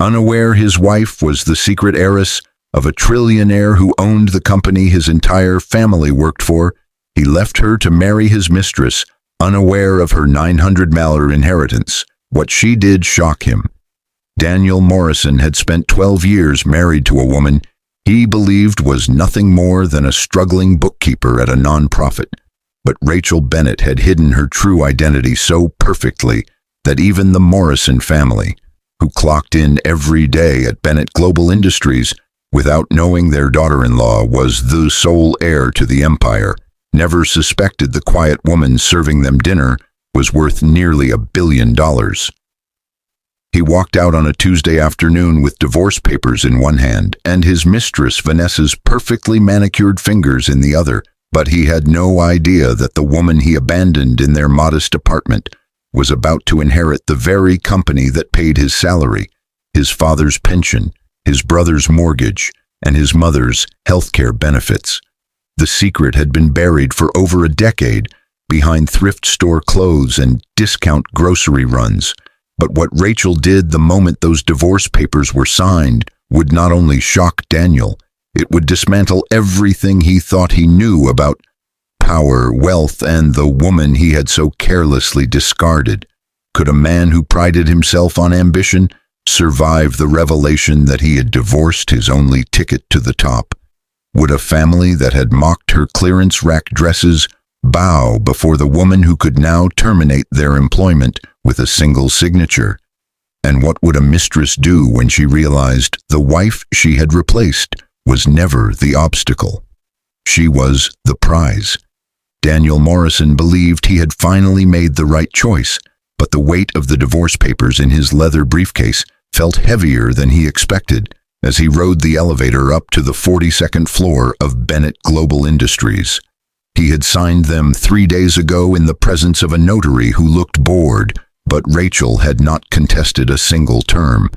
Unaware his wife was the secret heiress of a trillionaire who owned the company his entire family worked for, he left her to marry his mistress, unaware of her $900 inheritance. What she did shocked him. Daniel Morrison had spent 12 years married to a woman he believed was nothing more than a struggling bookkeeper at a non-profit. But Rachel Bennett had hidden her true identity so perfectly that even the Morrison family, who clocked in every day at Bennett Global Industries without knowing their daughter-in-law was the sole heir to the empire, never suspected the quiet woman serving them dinner was worth nearly $1 billion. He walked out on a Tuesday afternoon with divorce papers in one hand and his mistress Vanessa's perfectly manicured fingers in the other, but he had no idea that the woman he abandoned in their modest apartment was about to inherit the very company that paid his salary, his father's pension, his brother's mortgage, and his mother's healthcare benefits. The secret had been buried for over a decade behind thrift store clothes and discount grocery runs. But what Rachel did the moment those divorce papers were signed would not only shock Daniel, it would dismantle everything he thought he knew about power, wealth, and the woman he had so carelessly discarded. Could a man who prided himself on ambition survive the revelation that he had divorced his only ticket to the top? Would a family that had mocked her clearance rack dresses bow before the woman who could now terminate their employment with a single signature? And what would a mistress do when she realized the wife she had replaced was never the obstacle? She was the prize. Daniel Morrison believed he had finally made the right choice, but the weight of the divorce papers in his leather briefcase felt heavier than he expected as he rode the elevator up to the 42nd floor of Bennett Global Industries. He had signed them 3 days ago in the presence of a notary who looked bored, but Rachel had not contested a single term.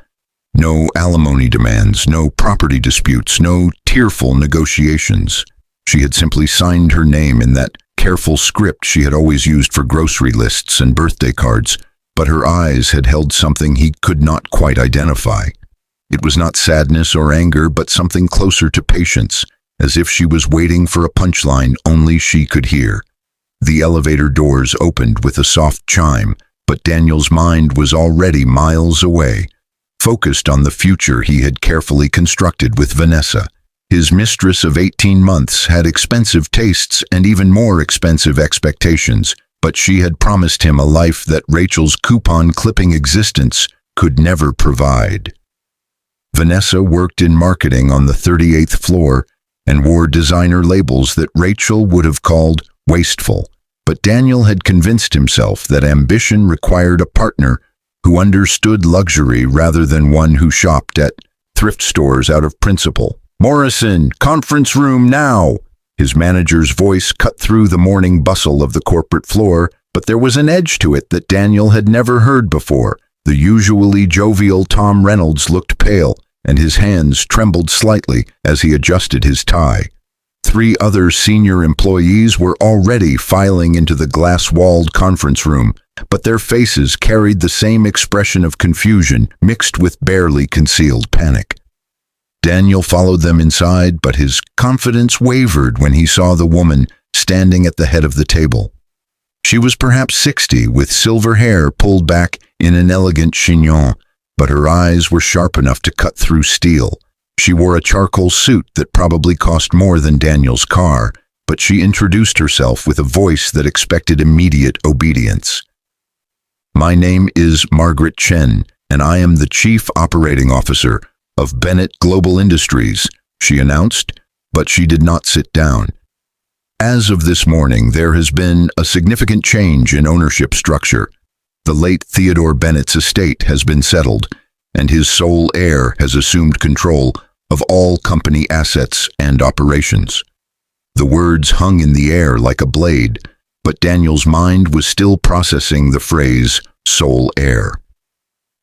No alimony demands, no property disputes, no tearful negotiations. She had simply signed her name in that careful script she had always used for grocery lists and birthday cards, but her eyes had held something he could not quite identify. It was not sadness or anger, but something closer to patience, as if she was waiting for a punchline only she could hear. The elevator doors opened with a soft chime, but Daniel's mind was already miles away, focused on the future he had carefully constructed with Vanessa. His mistress of 18 months had expensive tastes and even more expensive expectations, but she had promised him a life that Rachel's coupon-clipping existence could never provide. Vanessa worked in marketing on the 38th floor and wore designer labels that Rachel would have called wasteful, but Daniel had convinced himself that ambition required a partner who understood luxury rather than one who shopped at thrift stores out of principle. "Morrison, conference room now!" His manager's voice cut through the morning bustle of the corporate floor, but there was an edge to it that Daniel had never heard before. The usually jovial Tom Reynolds looked pale, and his hands trembled slightly as he adjusted his tie. 3 other senior employees were already filing into the glass-walled conference room, but their faces carried the same expression of confusion mixed with barely concealed panic. Daniel followed them inside, but his confidence wavered when he saw the woman standing at the head of the table. She was perhaps 60, with silver hair pulled back in an elegant chignon, but her eyes were sharp enough to cut through steel. She wore a charcoal suit that probably cost more than Daniel's car, but she introduced herself with a voice that expected immediate obedience. "My name is Margaret Chen, and I am the Chief Operating Officer of Bennett Global Industries," she announced, but she did not sit down. "As of this morning, there has been a significant change in ownership structure. The late Theodore Bennett's estate has been settled, and his sole heir has assumed control of all company assets and operations." The words hung in the air like a blade, but Daniel's mind was still processing the phrase, sole heir.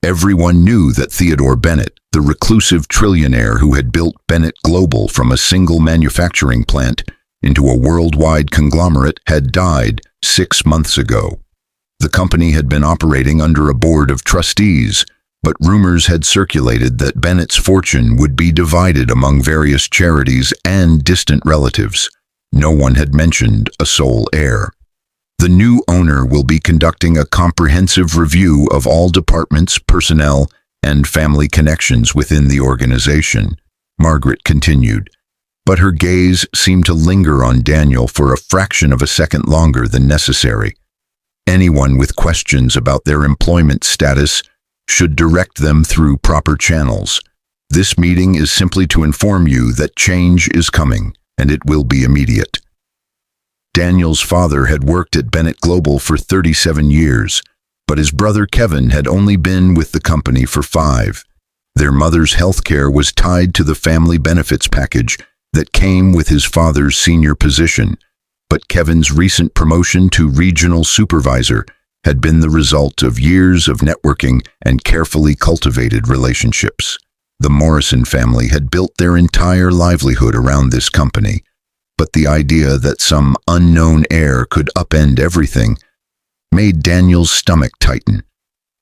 Everyone knew that Theodore Bennett, the reclusive trillionaire who had built Bennett Global from a single manufacturing plant into a worldwide conglomerate, had died 6 months ago. The company had been operating under a board of trustees, But rumors had circulated that Bennett's fortune would be divided among various charities and distant relatives. No one had mentioned a sole heir. The new owner will be conducting a comprehensive review of all departments, personnel, and family connections within the organization, Margaret continued, but her gaze seemed to linger on Daniel for a fraction of a second longer than necessary. Anyone with questions about their employment status should direct them through proper channels. This meeting is simply to inform you that change is coming, and it will be immediate. Daniel's father had worked at Bennett Global for 37 years, but his brother Kevin had only been with the company for 5. Their mother's health care was tied to the family benefits package that came with his father's senior position, but Kevin's recent promotion to regional supervisor had been the result of years of networking and carefully cultivated relationships. The Morrison family had built their entire livelihood around this company, but the idea that some unknown heir could upend everything made Daniel's stomach tighten.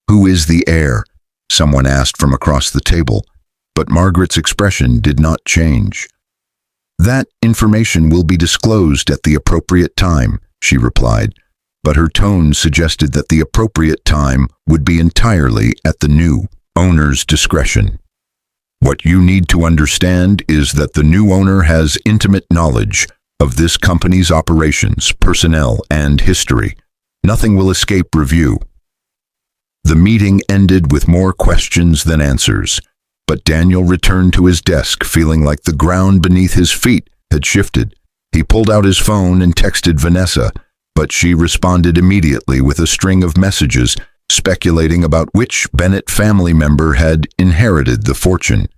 "Who is the heir?" someone asked from across the table, but Margaret's expression did not change. "That information will be disclosed at the appropriate time," she replied, but her tone suggested that the appropriate time would be entirely at the new owner's discretion. "What you need to understand is that the new owner has intimate knowledge of this company's operations, personnel, and history. Nothing will escape review." The meeting ended with more questions than answers, but Daniel returned to his desk feeling like the ground beneath his feet had shifted. He pulled out his phone and texted Vanessa, but she responded immediately with a string of messages speculating about which Bennett family member had inherited the fortune.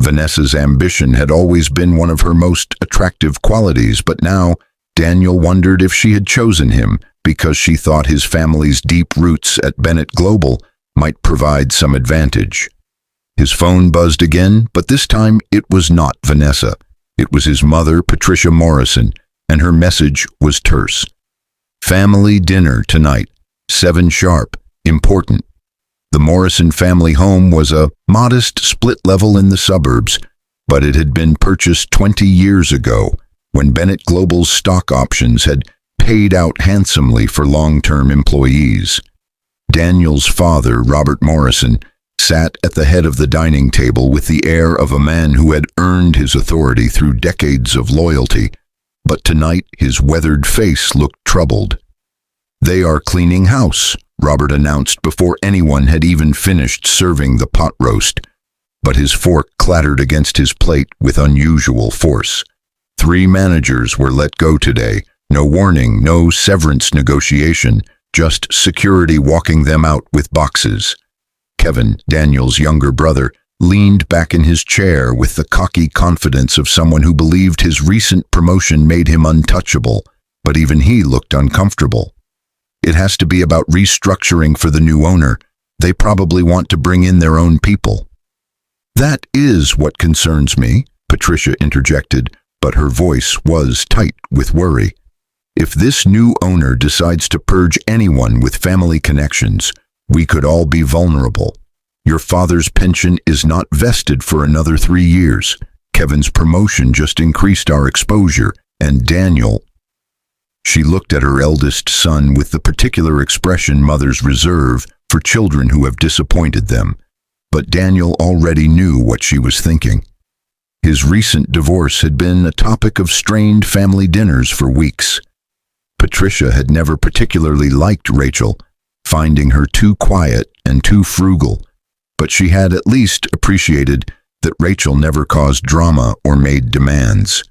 Vanessa's ambition had always been one of her most attractive qualities, but now Daniel wondered if she had chosen him because she thought his family's deep roots at Bennett Global might provide some advantage. His phone buzzed again, but this time it was not Vanessa. It was his mother, Patricia Morrison, and her message was terse. "Family dinner tonight, 7 sharp, important." The Morrison family home was a modest split level in the suburbs, but it had been purchased 20 years ago when Bennett Global's stock options had paid out handsomely for long-term employees. Daniel's father, Robert Morrison, sat at the head of the dining table with the air of a man who had earned his authority through decades of loyalty, but tonight his weathered face looked troubled. "They are cleaning house," Robert announced before anyone had even finished serving the pot roast, but his fork clattered against his plate with unusual force. 3 managers were let go today. No warning, no severance negotiation, just security walking them out with boxes. Kevin, Daniel's younger brother, leaned back in his chair with the cocky confidence of someone who believed his recent promotion made him untouchable, but even he looked uncomfortable. "It has to be about restructuring for the new owner. They probably want to bring in their own people." "That is what concerns me," Patricia interjected, but her voice was tight with worry. "If this new owner decides to purge anyone with family connections, we could all be vulnerable. Your father's pension is not vested for another 3 years. Kevin's promotion just increased our exposure, and Daniel—" She looked at her eldest son with the particular expression mothers reserve for children who have disappointed them, but Daniel already knew what she was thinking. His recent divorce had been a topic of strained family dinners for weeks. Patricia had never particularly liked Rachel, finding her too quiet and too frugal, but she had at least appreciated that Rachel never caused drama or made demands.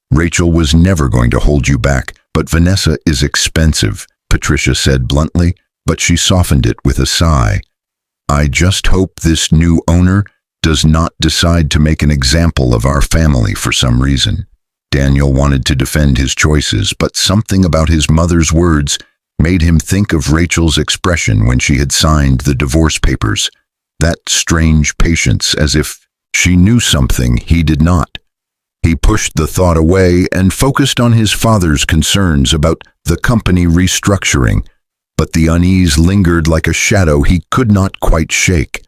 "Rachel was never going to hold you back, but Vanessa is expensive," Patricia said bluntly, but she softened it with a sigh. "I just hope this new owner does not decide to make an example of our family for some reason." Daniel wanted to defend his choices, but something about his mother's words made him think of Rachel's expression when she had signed the divorce papers. That strange patience, as if she knew something he did not. He pushed the thought away and focused on his father's concerns about the company restructuring, but the unease lingered like a shadow he could not quite shake.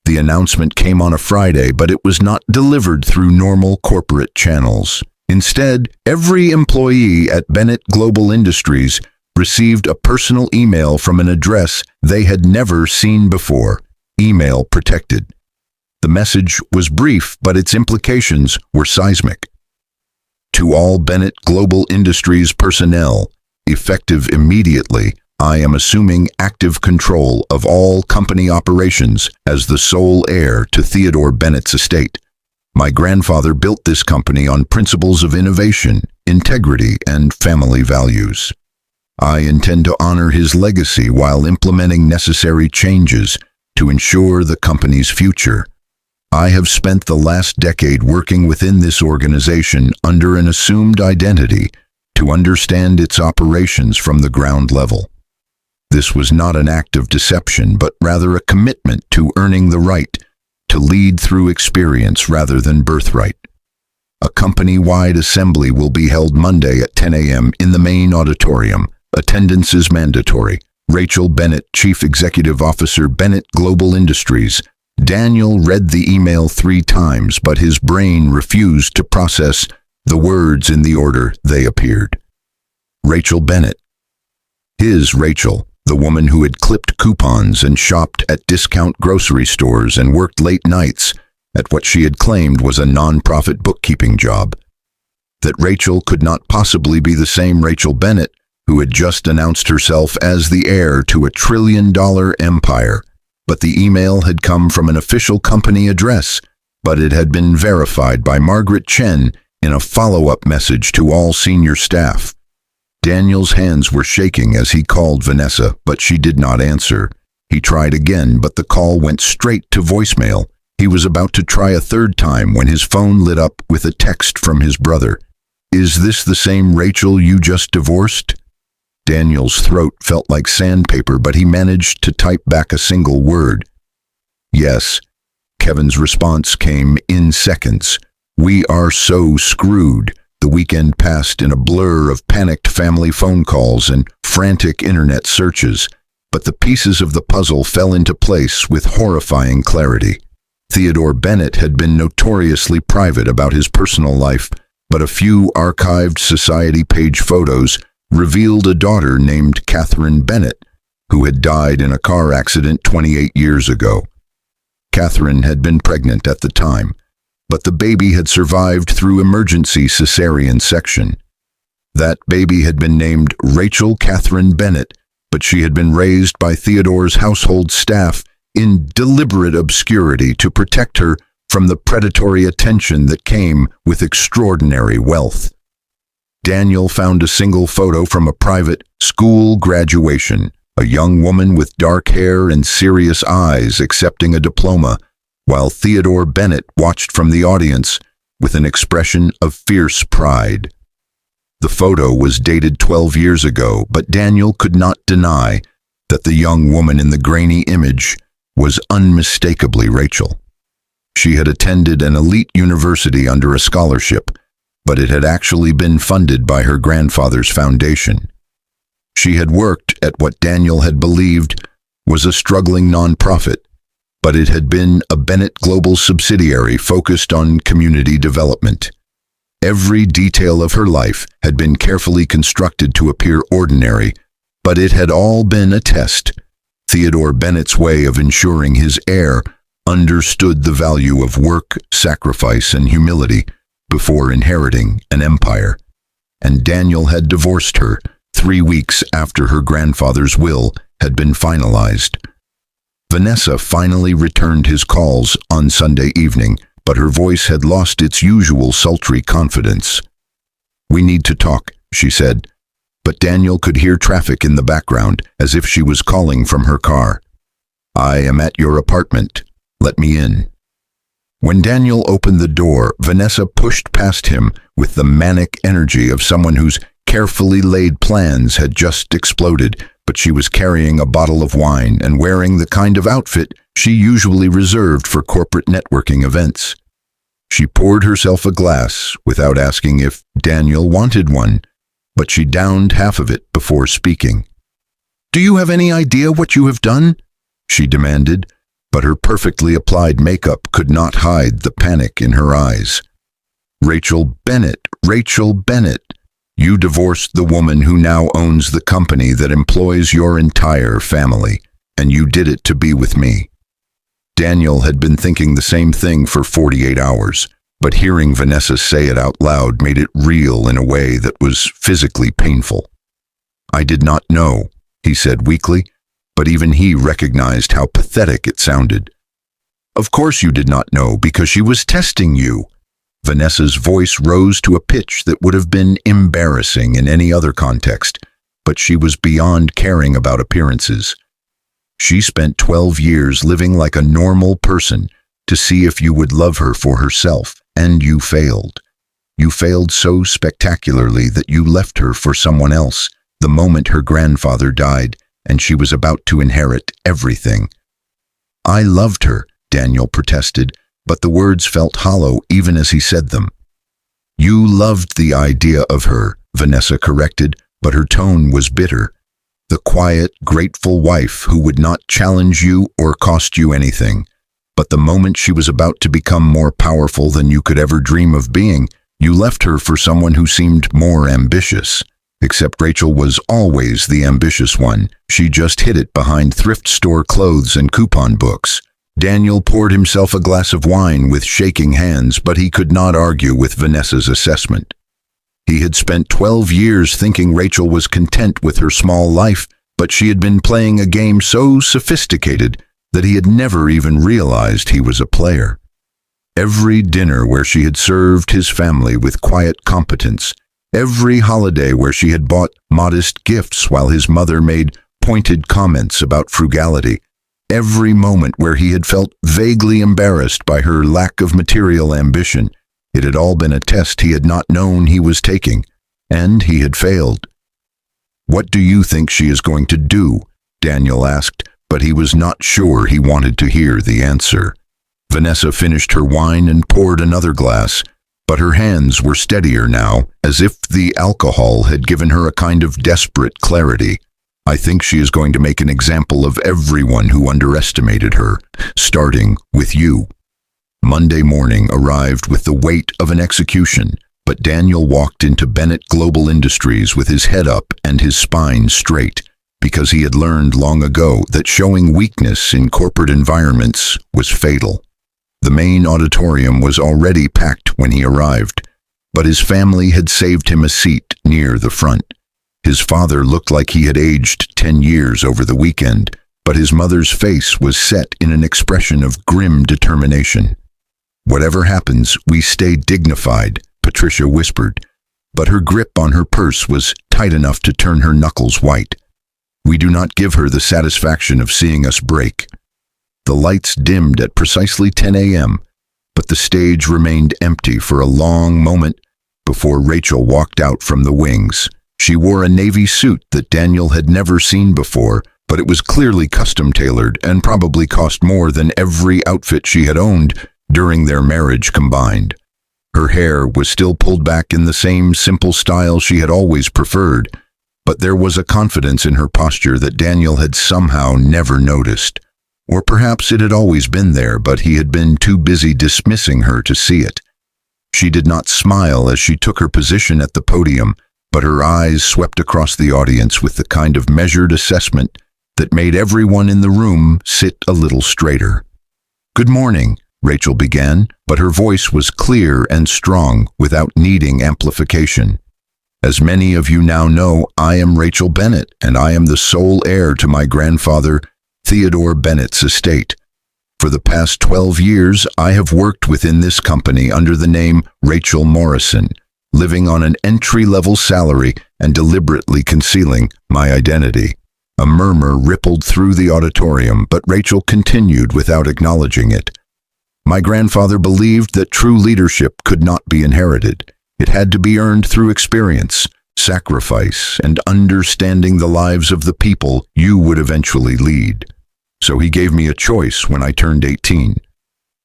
The announcement came on a Friday, but it was not delivered through normal corporate channels. Instead, every employee at Bennett Global Industries received a personal email from an address they had never seen before. Email protected. The message was brief, but its implications were seismic. To all Bennett Global Industries personnel, effective immediately, I am assuming active control of all company operations as the sole heir to Theodore Bennett's estate. My grandfather built this company on principles of innovation, integrity, and family values. I intend to honor his legacy while implementing necessary changes to ensure the company's future. I have spent the last decade working within this organization under an assumed identity to understand its operations from the ground level. This was not an act of deception, but rather a commitment to earning the right to lead through experience rather than birthright. A company-wide assembly will be held Monday at 10 a.m. in the main auditorium. Attendance is mandatory. Rachel Bennett, Chief Executive Officer, Bennett Global Industries. Daniel read the email 3 times, but his brain refused to process the words in the order they appeared. Rachel Bennett. His Rachel, the woman who had clipped coupons and shopped at discount grocery stores and worked late nights at what she had claimed was a non-profit bookkeeping job. That Rachel could not possibly be the same Rachel Bennett who had just announced herself as the heir to a trillion-dollar empire. But the email had come from an official company address, but it had been verified by Margaret Chen in a follow-up message to all senior staff. Daniel's hands were shaking as he called Vanessa, but she did not answer. He tried again, but the call went straight to voicemail. He was about to try a third time when his phone lit up with a text from his brother. "Is this the same Rachel you just divorced?" Daniel's throat felt like sandpaper, but he managed to type back a single word. "Yes." Kevin's response came in seconds. "We are so screwed." The weekend passed in a blur of panicked family phone calls and frantic internet searches, but the pieces of the puzzle fell into place with horrifying clarity. Theodore Bennett had been notoriously private about his personal life, but a few archived society page photos revealed a daughter named Catherine Bennett, who had died in a car accident 28 years ago. Catherine had been pregnant at the time, but the baby had survived through emergency cesarean section. That baby had been named Rachel Catherine Bennett, but she had been raised by Theodore's household staff in deliberate obscurity to protect her from the predatory attention that came with extraordinary wealth. Daniel found a single photo from a private school graduation, a young woman with dark hair and serious eyes accepting a diploma, while Theodore Bennett watched from the audience with an expression of fierce pride. The photo was dated 12 years ago, but Daniel could not deny that the young woman in the grainy image was unmistakably Rachel. She had attended an elite university under a scholarship, but it had actually been funded by her grandfather's foundation. She had worked at what Daniel had believed was a struggling nonprofit, but it had been a Bennett Global subsidiary focused on community development. Every detail of her life had been carefully constructed to appear ordinary, but it had all been a test. Theodore Bennett's way of ensuring his heir understood the value of work, sacrifice, and humility before inheriting an empire. And Daniel had divorced her 3 weeks after her grandfather's will had been finalized. Vanessa finally returned his calls on Sunday evening, but her voice had lost its usual sultry confidence. "We need to talk," she said, but Daniel could hear traffic in the background as if she was calling from her car. "I am at your apartment. Let me in." When Daniel opened the door, Vanessa pushed past him with the manic energy of someone whose carefully laid plans had just exploded, but she was carrying a bottle of wine and wearing the kind of outfit she usually reserved for corporate networking events. She poured herself a glass without asking if Daniel wanted one, but she downed half of it before speaking. "Do you have any idea what you have done?" she demanded. but her perfectly applied makeup could not hide the panic in her eyes. Rachel Bennett, Rachel Bennett, you divorced the woman who now owns the company that employs your entire family, and you did it to be with me. Daniel had been thinking the same thing for 48 hours, but hearing Vanessa say it out loud made it real in a way that was physically painful. I did not know, he said weakly, but even he recognized how pathetic it sounded. Of course you did not know, because she was testing you. Vanessa's voice rose to a pitch that would have been embarrassing in any other context, but she was beyond caring about appearances. She spent 12 years living like a normal person to see if you would love her for herself, and you failed. You failed so spectacularly that you left her for someone else the moment her grandfather died, and she was about to inherit everything. I loved her, Daniel protested, but the words felt hollow even as he said them. You loved the idea of her, Vanessa corrected, but her tone was bitter. The quiet, grateful wife who would not challenge you or cost you anything. But the moment she was about to become more powerful than you could ever dream of being, you left her for someone who seemed more ambitious. Except Rachel was always the ambitious one. She just hid it behind thrift store clothes and coupon books. Daniel poured himself a glass of wine with shaking hands, but he could not argue with Vanessa's assessment. He had spent 12 years thinking Rachel was content with her small life, but she had been playing a game so sophisticated that he had never even realized he was a player. Every dinner where she had served his family with quiet competence, every holiday where she had bought modest gifts while his mother made pointed comments about frugality, every moment where he had felt vaguely embarrassed by her lack of material ambition, it had all been a test he had not known he was taking, and he had failed. What do you think she is going to do? Daniel asked, but he was not sure he wanted to hear the answer. Vanessa finished her wine and poured another glass, but her hands were steadier now, as if the alcohol had given her a kind of desperate clarity. I think she is going to make an example of everyone who underestimated her, starting with you. Monday morning arrived with the weight of an execution, but Daniel walked into Bennett Global Industries with his head up and his spine straight, because he had learned long ago that showing weakness in corporate environments was fatal. The main auditorium was already packed when he arrived, but his family had saved him a seat near the front. His father looked like he had aged 10 years over the weekend, but his mother's face was set in an expression of grim determination. Whatever happens, we stay dignified, Patricia whispered, but her grip on her purse was tight enough to turn her knuckles white. We do not give her the satisfaction of seeing us break. The lights dimmed at precisely 10 a.m., but the stage remained empty for a long moment before Rachel walked out from the wings. She wore a navy suit that Daniel had never seen before, but it was clearly custom-tailored and probably cost more than every outfit she had owned during their marriage combined. Her hair was still pulled back in the same simple style she had always preferred, but there was a confidence in her posture that Daniel had somehow never noticed. Or perhaps it had always been there, but he had been too busy dismissing her to see it. She did not smile as she took her position at the podium, but her eyes swept across the audience with the kind of measured assessment that made everyone in the room sit a little straighter. Good morning, Rachel began, but her voice was clear and strong without needing amplification. As many of you now know, I am Rachel Bennett, and I am the sole heir to my grandfather, Theodore Bennett's estate. For the past 12 years, I have worked within this company under the name Rachel Morrison, living on an entry-level salary and deliberately concealing my identity. A murmur rippled through the auditorium, but Rachel continued without acknowledging it. My grandfather believed that true leadership could not be inherited. It had to be earned through experience, sacrifice, and understanding the lives of the people you would eventually lead. So he gave me a choice when I turned 18.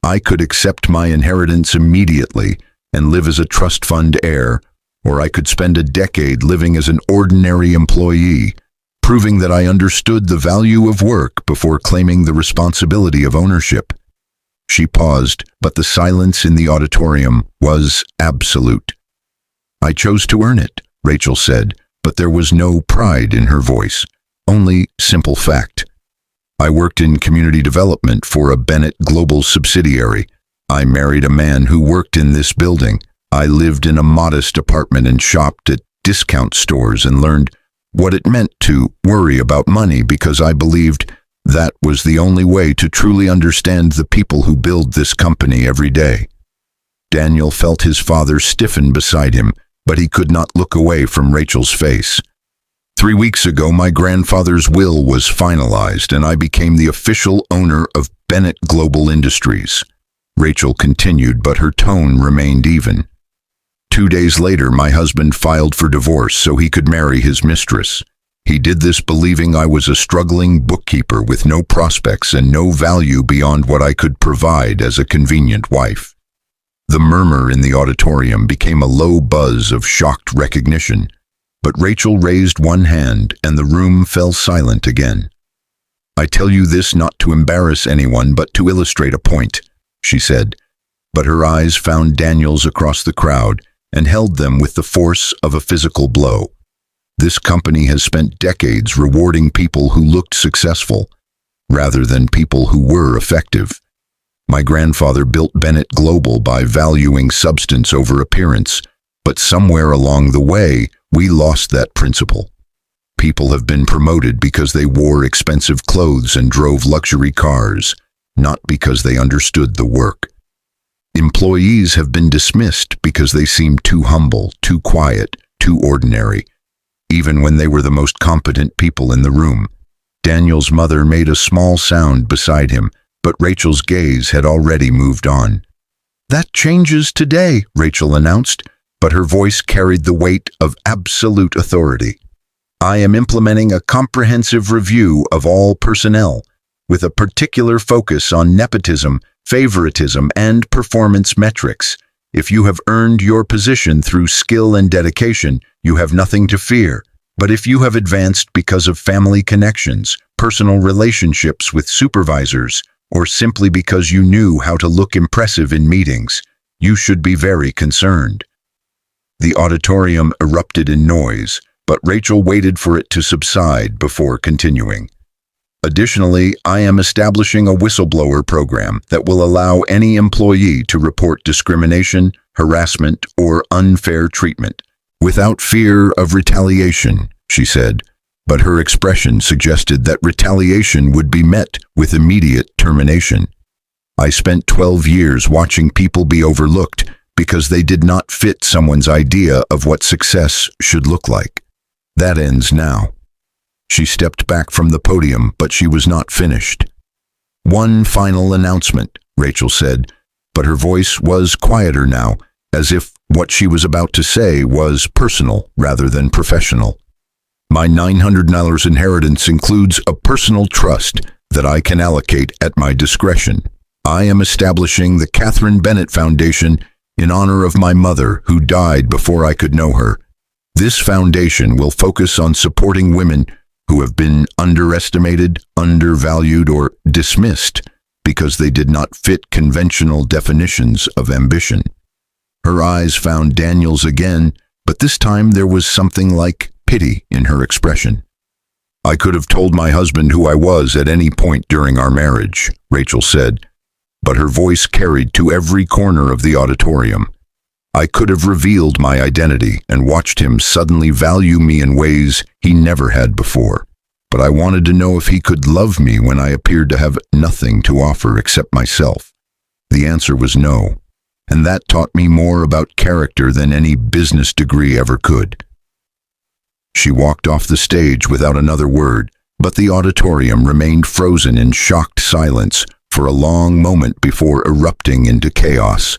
I could accept my inheritance immediately and live as a trust fund heir, or I could spend a decade living as an ordinary employee, proving that I understood the value of work before claiming the responsibility of ownership. She paused, but the silence in the auditorium was absolute. I chose to earn it, Rachel said, but there was no pride in her voice, only simple fact. I worked in community development for a Bennett Global subsidiary. I married a man who worked in this building. I lived in a modest apartment and shopped at discount stores and learned what it meant to worry about money because I believed that was the only way to truly understand the people who build this company every day. Daniel felt his father stiffen beside him, but he could not look away from Rachel's face. 3 weeks ago, my grandfather's will was finalized and I became the official owner of Bennett Global Industries. Rachel continued, but her tone remained even. 2 days later, my husband filed for divorce so he could marry his mistress. He did this believing I was a struggling bookkeeper with no prospects and no value beyond what I could provide as a convenient wife. The murmur in the auditorium became a low buzz of shocked recognition, but Rachel raised one hand and the room fell silent again. I tell you this not to embarrass anyone but to illustrate a point, she said, but her eyes found Daniel's across the crowd and held them with the force of a physical blow. This company has spent decades rewarding people who looked successful, rather than people who were effective. My grandfather built Bennett Global by valuing substance over appearance, but somewhere along the way, we lost that principle. People have been promoted because they wore expensive clothes and drove luxury cars, not because they understood the work. Employees have been dismissed because they seemed too humble, too quiet, too ordinary, even when they were the most competent people in the room. Daniel's mother made a small sound beside him, but Rachel's gaze had already moved on. That changes today, Rachel announced, but her voice carried the weight of absolute authority. I am implementing a comprehensive review of all personnel, with a particular focus on nepotism, favoritism, and performance metrics. If you have earned your position through skill and dedication, you have nothing to fear. But if you have advanced because of family connections, personal relationships with supervisors, or simply because you knew how to look impressive in meetings, you should be very concerned. The auditorium erupted in noise, but Rachel waited for it to subside before continuing. Additionally, I am establishing a whistleblower program that will allow any employee to report discrimination, harassment, or unfair treatment, without fear of retaliation, she said, but her expression suggested that retaliation would be met with immediate termination. I spent 12 years watching people be overlooked because they did not fit someone's idea of what success should look like. That ends now. She stepped back from the podium, but she was not finished. One final announcement, Rachel said, but her voice was quieter now, as if what she was about to say was personal rather than professional. My $900 inheritance includes a personal trust that I can allocate at my discretion. I am establishing the Catherine Bennett Foundation in honor of my mother, who died before I could know her. This foundation will focus on supporting women who have been underestimated, undervalued, or dismissed because they did not fit conventional definitions of ambition. Her eyes found Daniel's again, but this time there was something like pity in her expression. I could have told my husband who I was at any point during our marriage, Rachel said, but her voice carried to every corner of the auditorium. I could have revealed my identity and watched him suddenly value me in ways he never had before. But I wanted to know if he could love me when I appeared to have nothing to offer except myself. The answer was no, and that taught me more about character than any business degree ever could. She walked off the stage without another word, but the auditorium remained frozen in shocked silence for a long moment before erupting into chaos.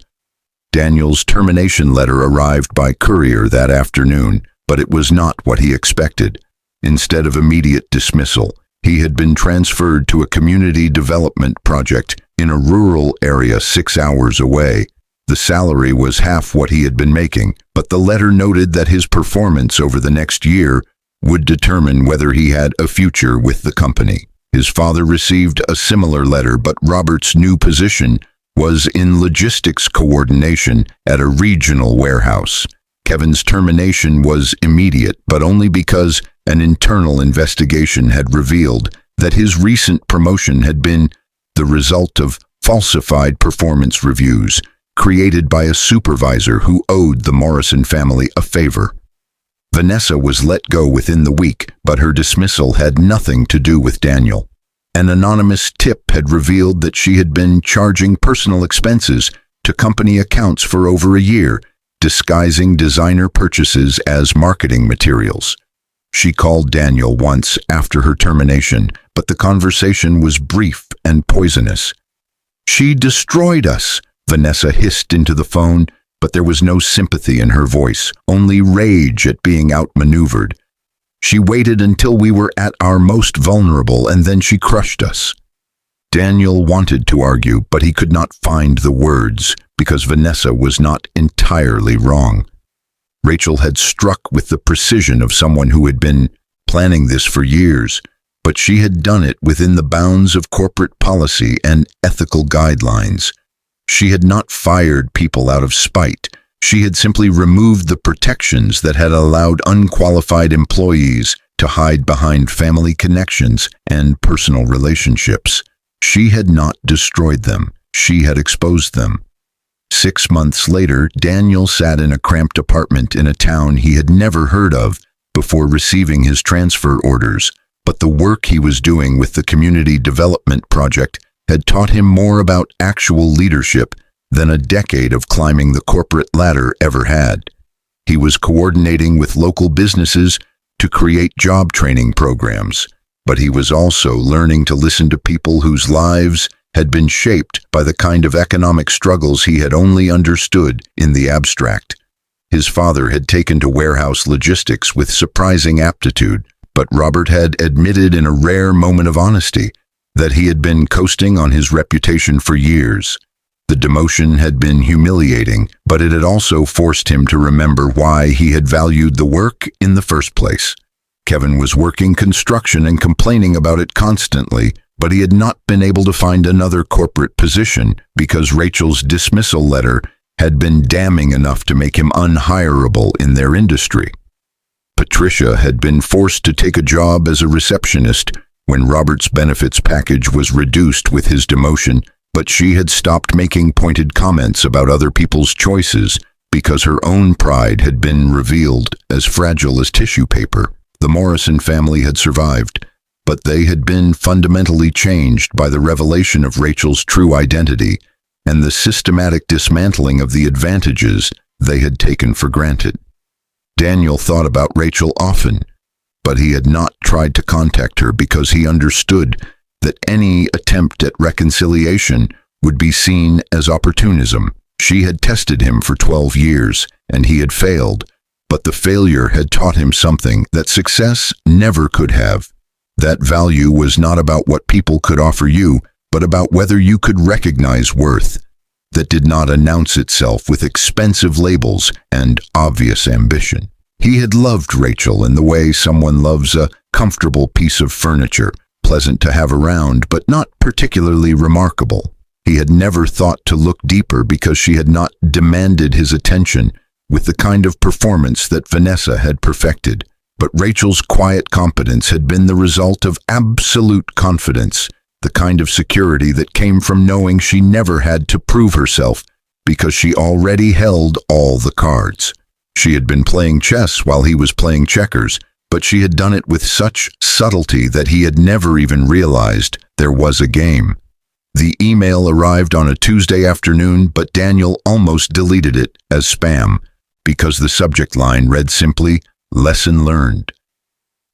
Daniel's termination letter arrived by courier that afternoon, but it was not what he expected. Instead of immediate dismissal, he had been transferred to a community development project in a rural area 6 hours away. The salary was half what he had been making, but the letter noted that his performance over the next year would determine whether he had a future with the company. His father received a similar letter, but Robert's new position was in logistics coordination at a regional warehouse. Kevin's termination was immediate, but only because an internal investigation had revealed that his recent promotion had been the result of falsified performance reviews created by a supervisor who owed the Morrison family a favor. Vanessa was let go within the week, but her dismissal had nothing to do with Daniel. An anonymous tip had revealed that she had been charging personal expenses to company accounts for over a year, disguising designer purchases as marketing materials. She called Daniel once after her termination, but the conversation was brief and poisonous. "She destroyed us," Vanessa hissed into the phone, but there was no sympathy in her voice, only rage at being outmaneuvered. "She waited until we were at our most vulnerable, and then she crushed us." Daniel wanted to argue, but he could not find the words, because Vanessa was not entirely wrong. Rachel had struck with the precision of someone who had been planning this for years, but she had done it within the bounds of corporate policy and ethical guidelines. She had not fired people out of spite. She had simply removed the protections that had allowed unqualified employees to hide behind family connections and personal relationships. She had not destroyed them. She had exposed them. 6 months later, Daniel sat in a cramped apartment in a town he had never heard of before receiving his transfer orders, but the work he was doing with the community development project had taught him more about actual leadership than a decade of climbing the corporate ladder ever had. He was coordinating with local businesses to create job training programs, but he was also learning to listen to people whose lives had been shaped by the kind of economic struggles he had only understood in the abstract. His father had taken to warehouse logistics with surprising aptitude, but Robert had admitted in a rare moment of honesty that he had been coasting on his reputation for years. The demotion had been humiliating, but it had also forced him to remember why he had valued the work in the first place. Kevin was working construction and complaining about it constantly, but he had not been able to find another corporate position because Rachel's dismissal letter had been damning enough to make him unhireable in their industry. Patricia had been forced to take a job as a receptionist when Robert's benefits package was reduced with his demotion, but she had stopped making pointed comments about other people's choices because her own pride had been revealed as fragile as tissue paper. The Morrison family had survived, but they had been fundamentally changed by the revelation of Rachel's true identity and the systematic dismantling of the advantages they had taken for granted. Daniel thought about Rachel often, but he had not tried to contact her because he understood that any attempt at reconciliation would be seen as opportunism. She had tested him for 12 years, and he had failed, but the failure had taught him something that success never could have. That value was not about what people could offer you, but about whether you could recognize worth that did not announce itself with expensive labels and obvious ambition. He had loved Rachel in the way someone loves a comfortable piece of furniture, pleasant to have around, but not particularly remarkable. He had never thought to look deeper because she had not demanded his attention with the kind of performance that Vanessa had perfected. But Rachel's quiet competence had been the result of absolute confidence, the kind of security that came from knowing she never had to prove herself because she already held all the cards. She had been playing chess while he was playing checkers, but she had done it with such subtlety that he had never even realized there was a game. The email arrived on a Tuesday afternoon, but Daniel almost deleted it as spam because the subject line read simply, "Lesson learned."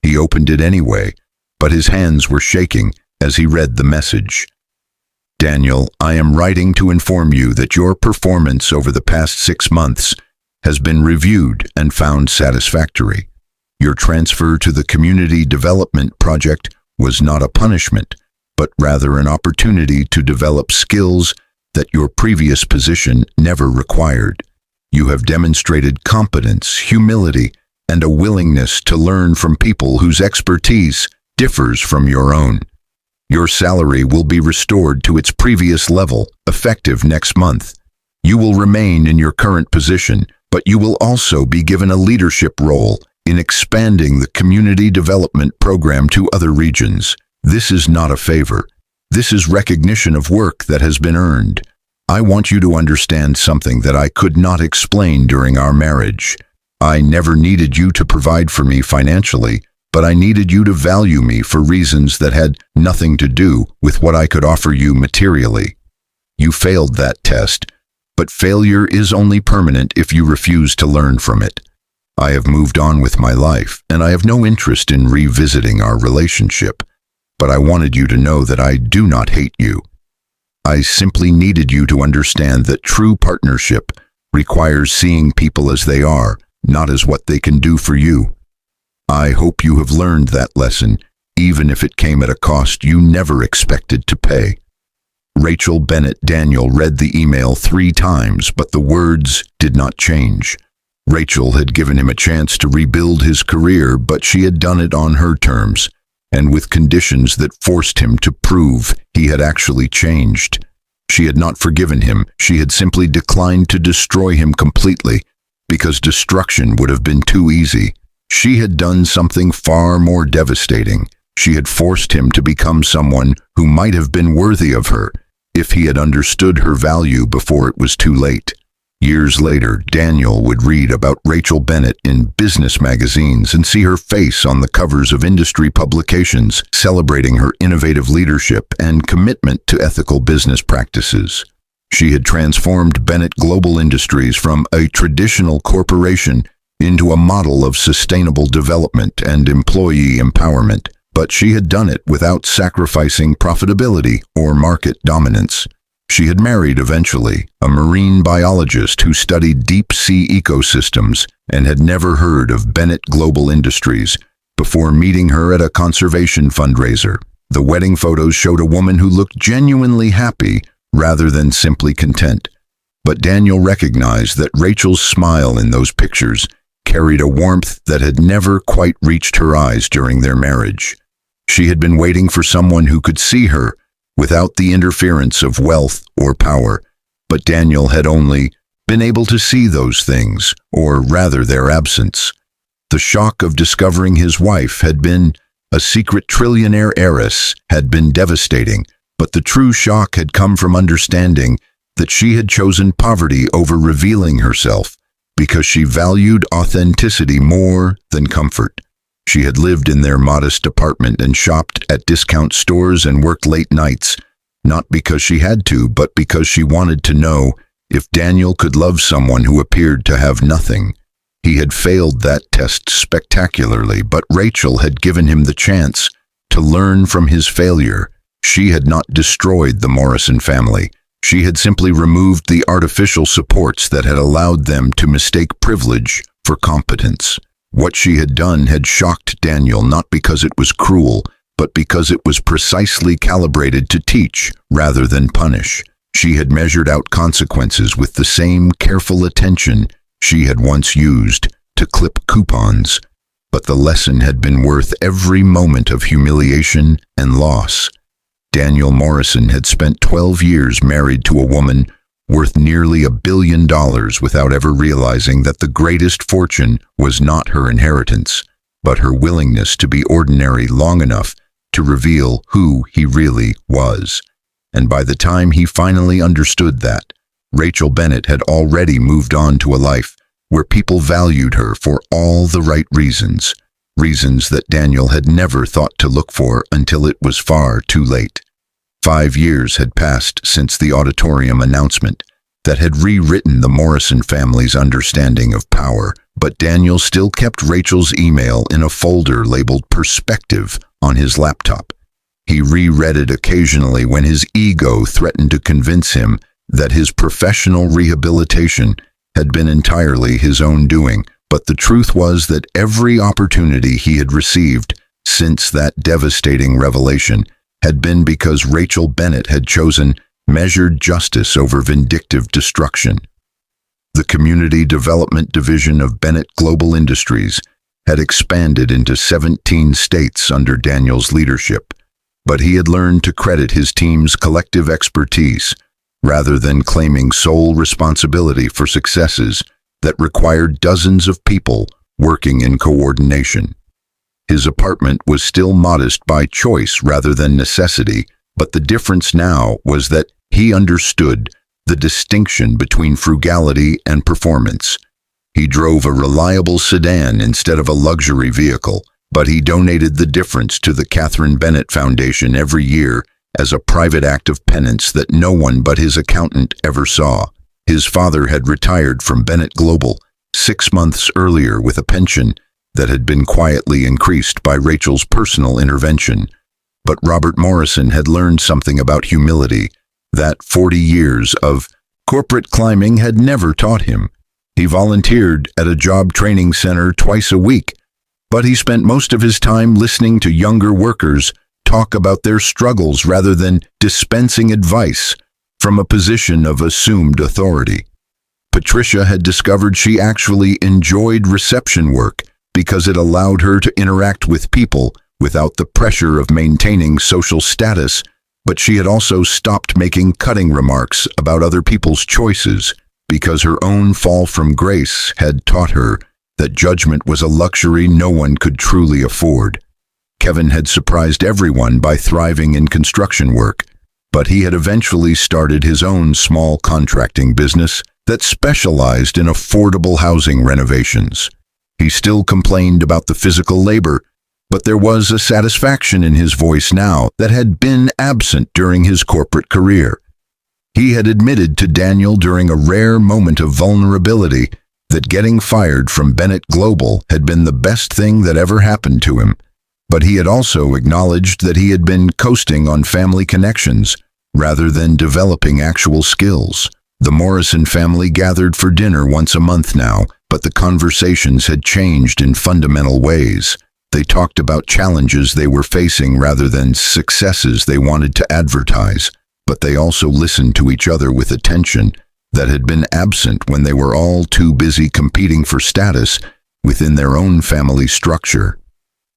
He opened it anyway, but his hands were shaking as he read the message. "Daniel, I am writing to inform you that your performance over the past 6 months has been reviewed and found satisfactory. Your transfer to the community development project was not a punishment, but rather an opportunity to develop skills that your previous position never required. You have demonstrated competence, humility, and a willingness to learn from people whose expertise differs from your own. Your salary will be restored to its previous level, effective next month. You will remain in your current position, but you will also be given a leadership role in expanding the community development program to other regions. This is not a favor. This is recognition of work that has been earned. I want you to understand something that I could not explain during our marriage. I never needed you to provide for me financially, but I needed you to value me for reasons that had nothing to do with what I could offer you materially. You failed that test, but failure is only permanent if you refuse to learn from it. I have moved on with my life, and I have no interest in revisiting our relationship, but I wanted you to know that I do not hate you. I simply needed you to understand that true partnership requires seeing people as they are, not as what they can do for you. I hope you have learned that lesson, even if it came at a cost you never expected to pay. Rachel Bennett Daniel read the email 3 times, but the words did not change. Rachel had given him a chance to rebuild his career, but she had done it on her terms, and with conditions that forced him to prove he had actually changed. She had not forgiven him, she had simply declined to destroy him completely, because destruction would have been too easy. She had done something far more devastating. She had forced him to become someone who might have been worthy of her, if he had understood her value before it was too late. Years later, Daniel would read about Rachel Bennett in business magazines and see her face on the covers of industry publications, celebrating her innovative leadership and commitment to ethical business practices. She had transformed Bennett Global Industries from a traditional corporation into a model of sustainable development and employee empowerment, but she had done it without sacrificing profitability or market dominance. She had married eventually a marine biologist who studied deep-sea ecosystems and had never heard of Bennett Global Industries before meeting her at a conservation fundraiser. The wedding photos showed a woman who looked genuinely happy rather than simply content. But Daniel recognized that Rachel's smile in those pictures carried a warmth that had never quite reached her eyes during their marriage. She had been waiting for someone who could see her without the interference of wealth or power, but Daniel had only been able to see those things, or rather their absence. The shock of discovering his wife had been a secret trillionaire heiress had been devastating, but the true shock had come from understanding that she had chosen poverty over revealing herself because she valued authenticity more than comfort. She had lived in their modest apartment and shopped at discount stores and worked late nights, not because she had to, but because she wanted to know if Daniel could love someone who appeared to have nothing. He had failed that test spectacularly, but Rachel had given him the chance to learn from his failure. She had not destroyed the Morrison family. She had simply removed the artificial supports that had allowed them to mistake privilege for competence. What she had done had shocked Daniel not because it was cruel, but because it was precisely calibrated to teach rather than punish. She had measured out consequences with the same careful attention she had once used to clip coupons, but the lesson had been worth every moment of humiliation and loss. Daniel Morrison had spent 12 years married to a woman worth nearly $1 billion without ever realizing that the greatest fortune was not her inheritance, but her willingness to be ordinary long enough to reveal who he really was. And by the time he finally understood that, Rachel Bennett had already moved on to a life where people valued her for all the right reasons, reasons that Daniel had never thought to look for until it was far too late. 5 years had passed since the auditorium announcement that had rewritten the Morrison family's understanding of power, but Daniel still kept Rachel's email in a folder labeled Perspective on his laptop. He reread it occasionally when his ego threatened to convince him that his professional rehabilitation had been entirely his own doing, but the truth was that every opportunity he had received since that devastating revelation had been because Rachel Bennett had chosen measured justice over vindictive destruction. The Community Development Division of Bennett Global Industries had expanded into 17 states under Daniel's leadership, but he had learned to credit his team's collective expertise rather than claiming sole responsibility for successes that required dozens of people working in coordination. His apartment was still modest by choice rather than necessity, but the difference now was that he understood the distinction between frugality and performance. He drove a reliable sedan instead of a luxury vehicle, but he donated the difference to the Catherine Bennett Foundation every year as a private act of penance that no one but his accountant ever saw. His father had retired from Bennett Global 6 months earlier with a pension that had been quietly increased by Rachel's personal intervention. But Robert Morrison had learned something about humility that 40 years of corporate climbing had never taught him. He volunteered at a job training center twice a week, but he spent most of his time listening to younger workers talk about their struggles rather than dispensing advice from a position of assumed authority. Patricia had discovered she actually enjoyed reception work because it allowed her to interact with people without the pressure of maintaining social status, but she had also stopped making cutting remarks about other people's choices because her own fall from grace had taught her that judgment was a luxury no one could truly afford. Kevin had surprised everyone by thriving in construction work, but he had eventually started his own small contracting business that specialized in affordable housing renovations. He still complained about the physical labor, but there was a satisfaction in his voice now that had been absent during his corporate career. He had admitted to Daniel during a rare moment of vulnerability that getting fired from Bennett Global had been the best thing that ever happened to him, but he had also acknowledged that he had been coasting on family connections rather than developing actual skills. The Morrison family gathered for dinner once a month now, but the conversations had changed in fundamental ways. They talked about challenges they were facing rather than successes they wanted to advertise, but they also listened to each other with attention that had been absent when they were all too busy competing for status within their own family structure.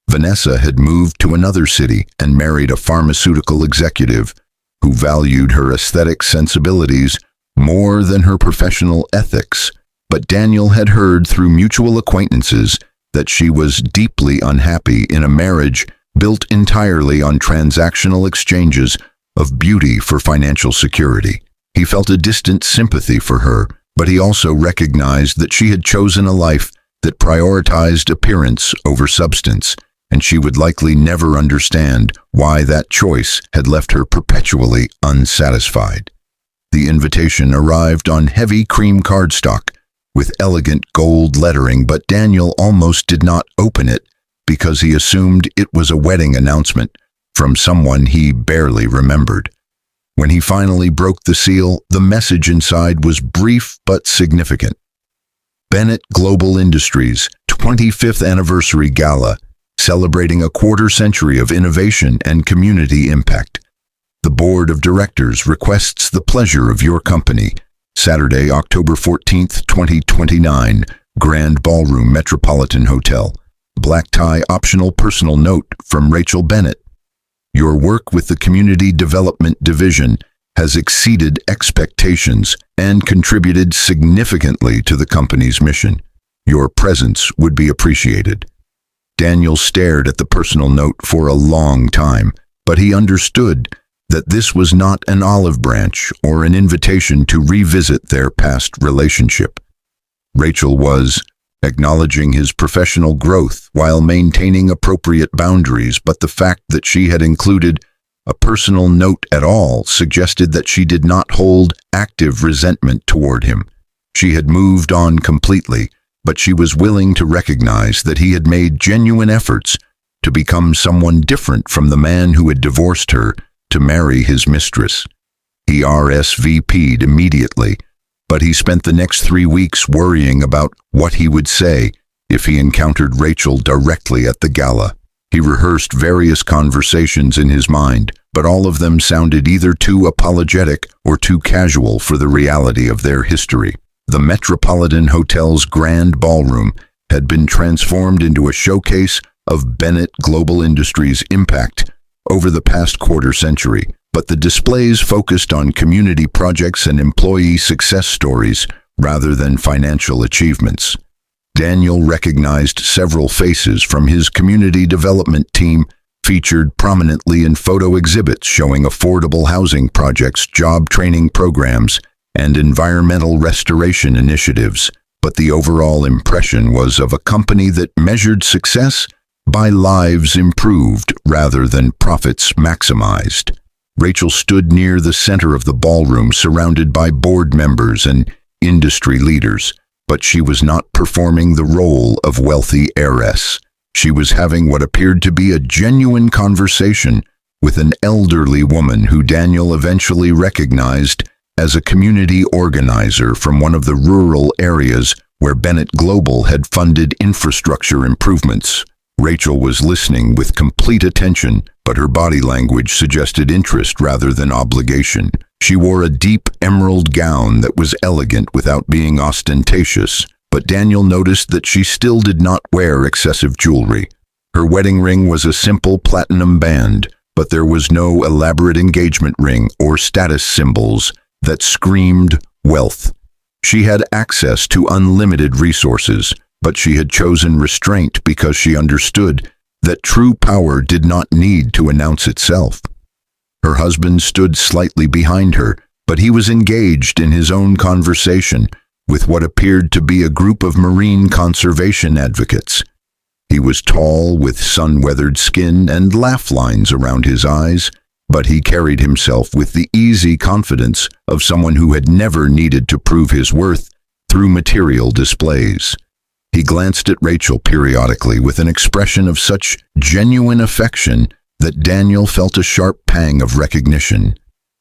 Vanessa had moved to another city and married a pharmaceutical executive who valued her aesthetic sensibilities more than her professional ethics, but Daniel had heard through mutual acquaintances that she was deeply unhappy in a marriage built entirely on transactional exchanges of beauty for financial security. He felt a distant sympathy for her, but he also recognized that she had chosen a life that prioritized appearance over substance, and she would likely never understand why that choice had left her perpetually unsatisfied. The invitation arrived on heavy cream cardstock with elegant gold lettering, but Daniel almost did not open it because he assumed it was a wedding announcement from someone he barely remembered. When he finally broke the seal, the message inside was brief but significant. Bennett Global Industries 25th Anniversary Gala, celebrating a quarter-century of innovation and community impact. The Board of Directors requests the pleasure of your company. Saturday, October 14th, 2029, Grand Ballroom Metropolitan Hotel. Black tie optional personal note from Rachel Bennett. Your work with the Community Development Division has exceeded expectations and contributed significantly to the company's mission. Your presence would be appreciated. Daniel stared at the personal note for a long time, but he understood that this was not an olive branch or an invitation to revisit their past relationship. Rachel was acknowledging his professional growth while maintaining appropriate boundaries, but the fact that she had included a personal note at all suggested that she did not hold active resentment toward him. She had moved on completely, but she was willing to recognize that he had made genuine efforts to become someone different from the man who had divorced her to marry his mistress. He RSVP'd immediately, but he spent the next 3 weeks worrying about what he would say if he encountered Rachel directly at the gala. He rehearsed various conversations in his mind, but all of them sounded either too apologetic or too casual for the reality of their history. The Metropolitan Hotel's Grand Ballroom had been transformed into a showcase of Bennett Global Industries' impact over the past quarter century, but the displays focused on community projects and employee success stories rather than financial achievements. Daniel recognized several faces from his community development team featured prominently in photo exhibits showing affordable housing projects, job training programs, and environmental restoration initiatives. But the overall impression was of a company that measured success by lives improved rather than profits maximized. Rachel stood near the center of the ballroom, surrounded by board members and industry leaders, but she was not performing the role of wealthy heiress. She was having what appeared to be a genuine conversation with an elderly woman who Daniel eventually recognized as a community organizer from one of the rural areas where Bennett Global had funded infrastructure improvements. Rachel was listening with complete attention, but her body language suggested interest rather than obligation. She wore a deep emerald gown that was elegant without being ostentatious, but Daniel noticed that she still did not wear excessive jewelry. Her wedding ring was a simple platinum band, but there was no elaborate engagement ring or status symbols that screamed wealth. She had access to unlimited resources, but she had chosen restraint because she understood that true power did not need to announce itself. Her husband stood slightly behind her, but he was engaged in his own conversation with what appeared to be a group of marine conservation advocates. He was tall, with sun-weathered skin and laugh lines around his eyes, but he carried himself with the easy confidence of someone who had never needed to prove his worth through material displays. He glanced at Rachel periodically with an expression of such genuine affection that Daniel felt a sharp pang of recognition.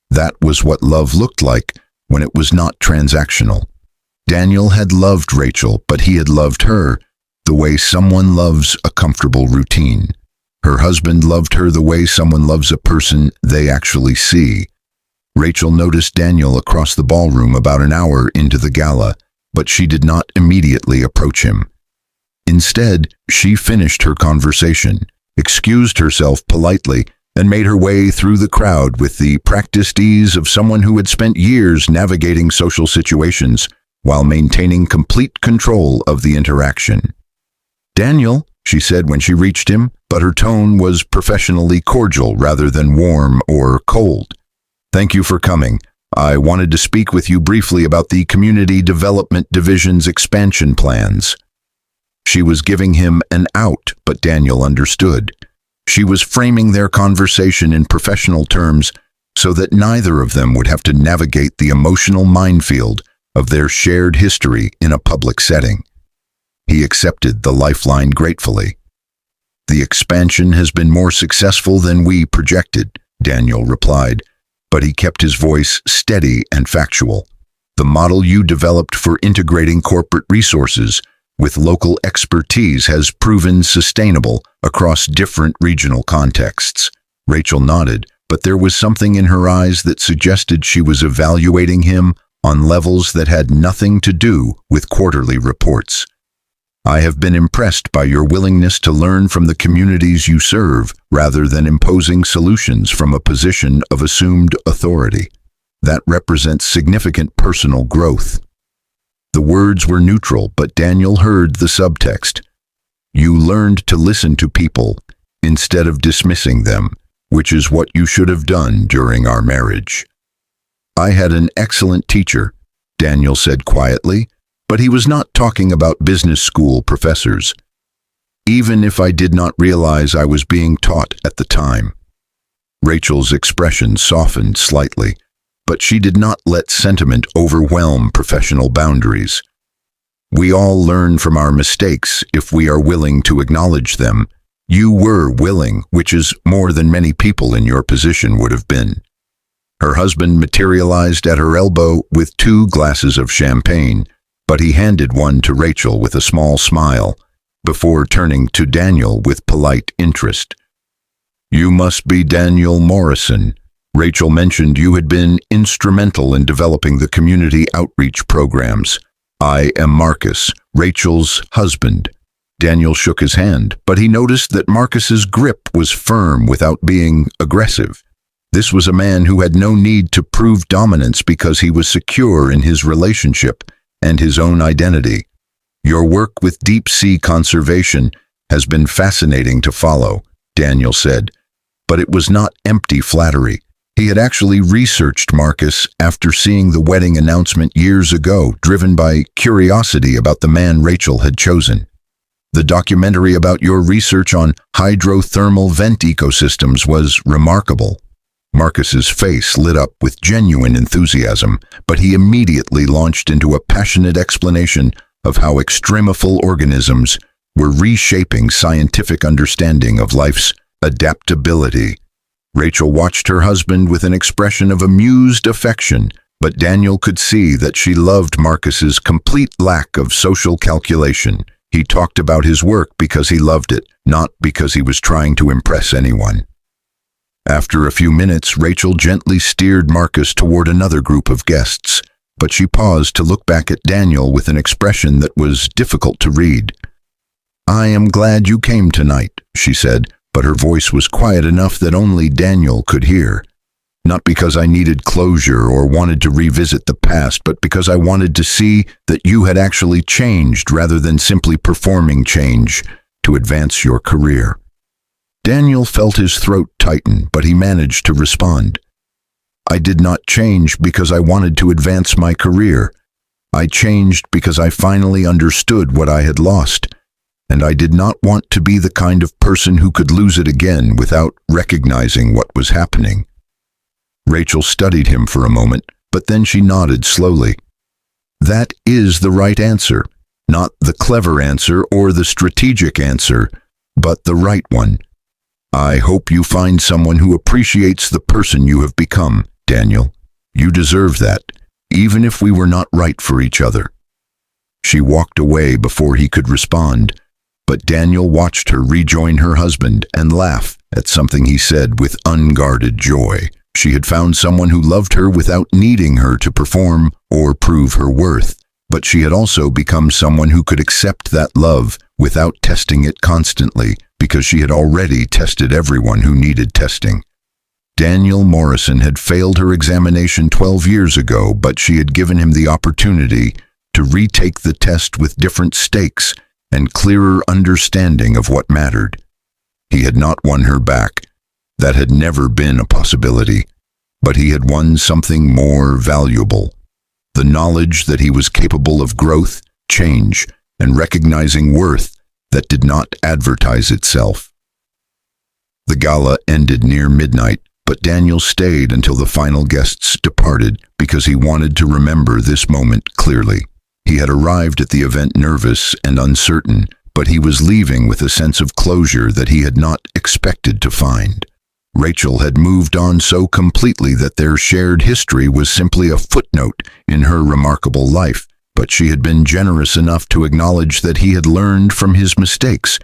That was what love looked like when it was not transactional. Daniel had loved Rachel, but he had loved her the way someone loves a comfortable routine. Her husband loved her the way someone loves a person they actually see. Rachel noticed Daniel across the ballroom about an hour into the gala, but she did not immediately approach him. Instead, she finished her conversation, excused herself politely, and made her way through the crowd with the practiced ease of someone who had spent years navigating social situations while maintaining complete control of the interaction. "Daniel," she said when she reached him, but her tone was professionally cordial rather than warm or cold. "Thank you for coming. I wanted to speak with you briefly about the Community Development Division's expansion plans." She was giving him an out, but Daniel understood. She was framing their conversation in professional terms so that neither of them would have to navigate the emotional minefield of their shared history in a public setting. He accepted the lifeline gratefully. "The expansion has been more successful than we projected," Daniel replied, but he kept his voice steady and factual. "The model you developed for integrating corporate resources with local expertise has proven sustainable across different regional contexts." Rachel nodded, but there was something in her eyes that suggested she was evaluating him on levels that had nothing to do with quarterly reports. "I have been impressed by your willingness to learn from the communities you serve rather than imposing solutions from a position of assumed authority. That represents significant personal growth." The words were neutral, but Daniel heard the subtext. "You learned to listen to people instead of dismissing them, which is what you should have done during our marriage." "I had an excellent teacher," Daniel said quietly, but he was not talking about business school professors. "Even if I did not realize I was being taught at the time." Rachel's expression softened slightly, but she did not let sentiment overwhelm professional boundaries. "We all learn from our mistakes if we are willing to acknowledge them. You were willing, which is more than many people in your position would have been." Her husband materialized at her elbow with 2 glasses of champagne, but he handed one to Rachel with a small smile, before turning to Daniel with polite interest. "You must be Daniel Morrison. Rachel mentioned you had been instrumental in developing the community outreach programs. I am Marcus, Rachel's husband." Daniel shook his hand, but he noticed that Marcus's grip was firm without being aggressive. This was a man who had no need to prove dominance because he was secure in his relationship and his own identity. Your work with deep-sea conservation has been fascinating to follow, Daniel said, but it was not empty flattery. He had actually researched Marcus after seeing the wedding announcement years ago, driven by curiosity about the man Rachel had chosen. The documentary about your research on hydrothermal vent ecosystems was remarkable. Marcus's face lit up with genuine enthusiasm, but he immediately launched into a passionate explanation of how extremophile organisms were reshaping scientific understanding of life's adaptability. Rachel watched her husband with an expression of amused affection, but Daniel could see that she loved Marcus's complete lack of social calculation. He talked about his work because he loved it, not because he was trying to impress anyone. After a few minutes, Rachel gently steered Marcus toward another group of guests, but she paused to look back at Daniel with an expression that was difficult to read. "I am glad you came tonight," she said, but her voice was quiet enough that only Daniel could hear. "Not because I needed closure or wanted to revisit the past, but because I wanted to see that you had actually changed rather than simply performing change to advance your career." Daniel felt his throat tighten, but he managed to respond. "I did not change because I wanted to advance my career. I changed because I finally understood what I had lost, and I did not want to be the kind of person who could lose it again without recognizing what was happening." Rachel studied him for a moment, but then she nodded slowly. "That is the right answer, not the clever answer or the strategic answer, but the right one. I hope you find someone who appreciates the person you have become, Daniel. You deserve that, even if we were not right for each other." She walked away before he could respond, but Daniel watched her rejoin her husband and laugh at something he said with unguarded joy. She had found someone who loved her without needing her to perform or prove her worth, but she had also become someone who could accept that love without testing it constantly, because she had already tested everyone who needed testing. Daniel Morrison had failed her examination 12 years ago, but she had given him the opportunity to retake the test with different stakes and clearer understanding of what mattered. He had not won her back. That had never been a possibility, but he had won something more valuable: the knowledge that he was capable of growth, change, and recognizing worth that did not advertise itself. The gala ended near midnight, but Daniel stayed until the final guests departed because he wanted to remember this moment clearly. He had arrived at the event nervous and uncertain, but he was leaving with a sense of closure that he had not expected to find. Rachel had moved on so completely that their shared history was simply a footnote in her remarkable life, but she had been generous enough to acknowledge that he had learned from his mistakes,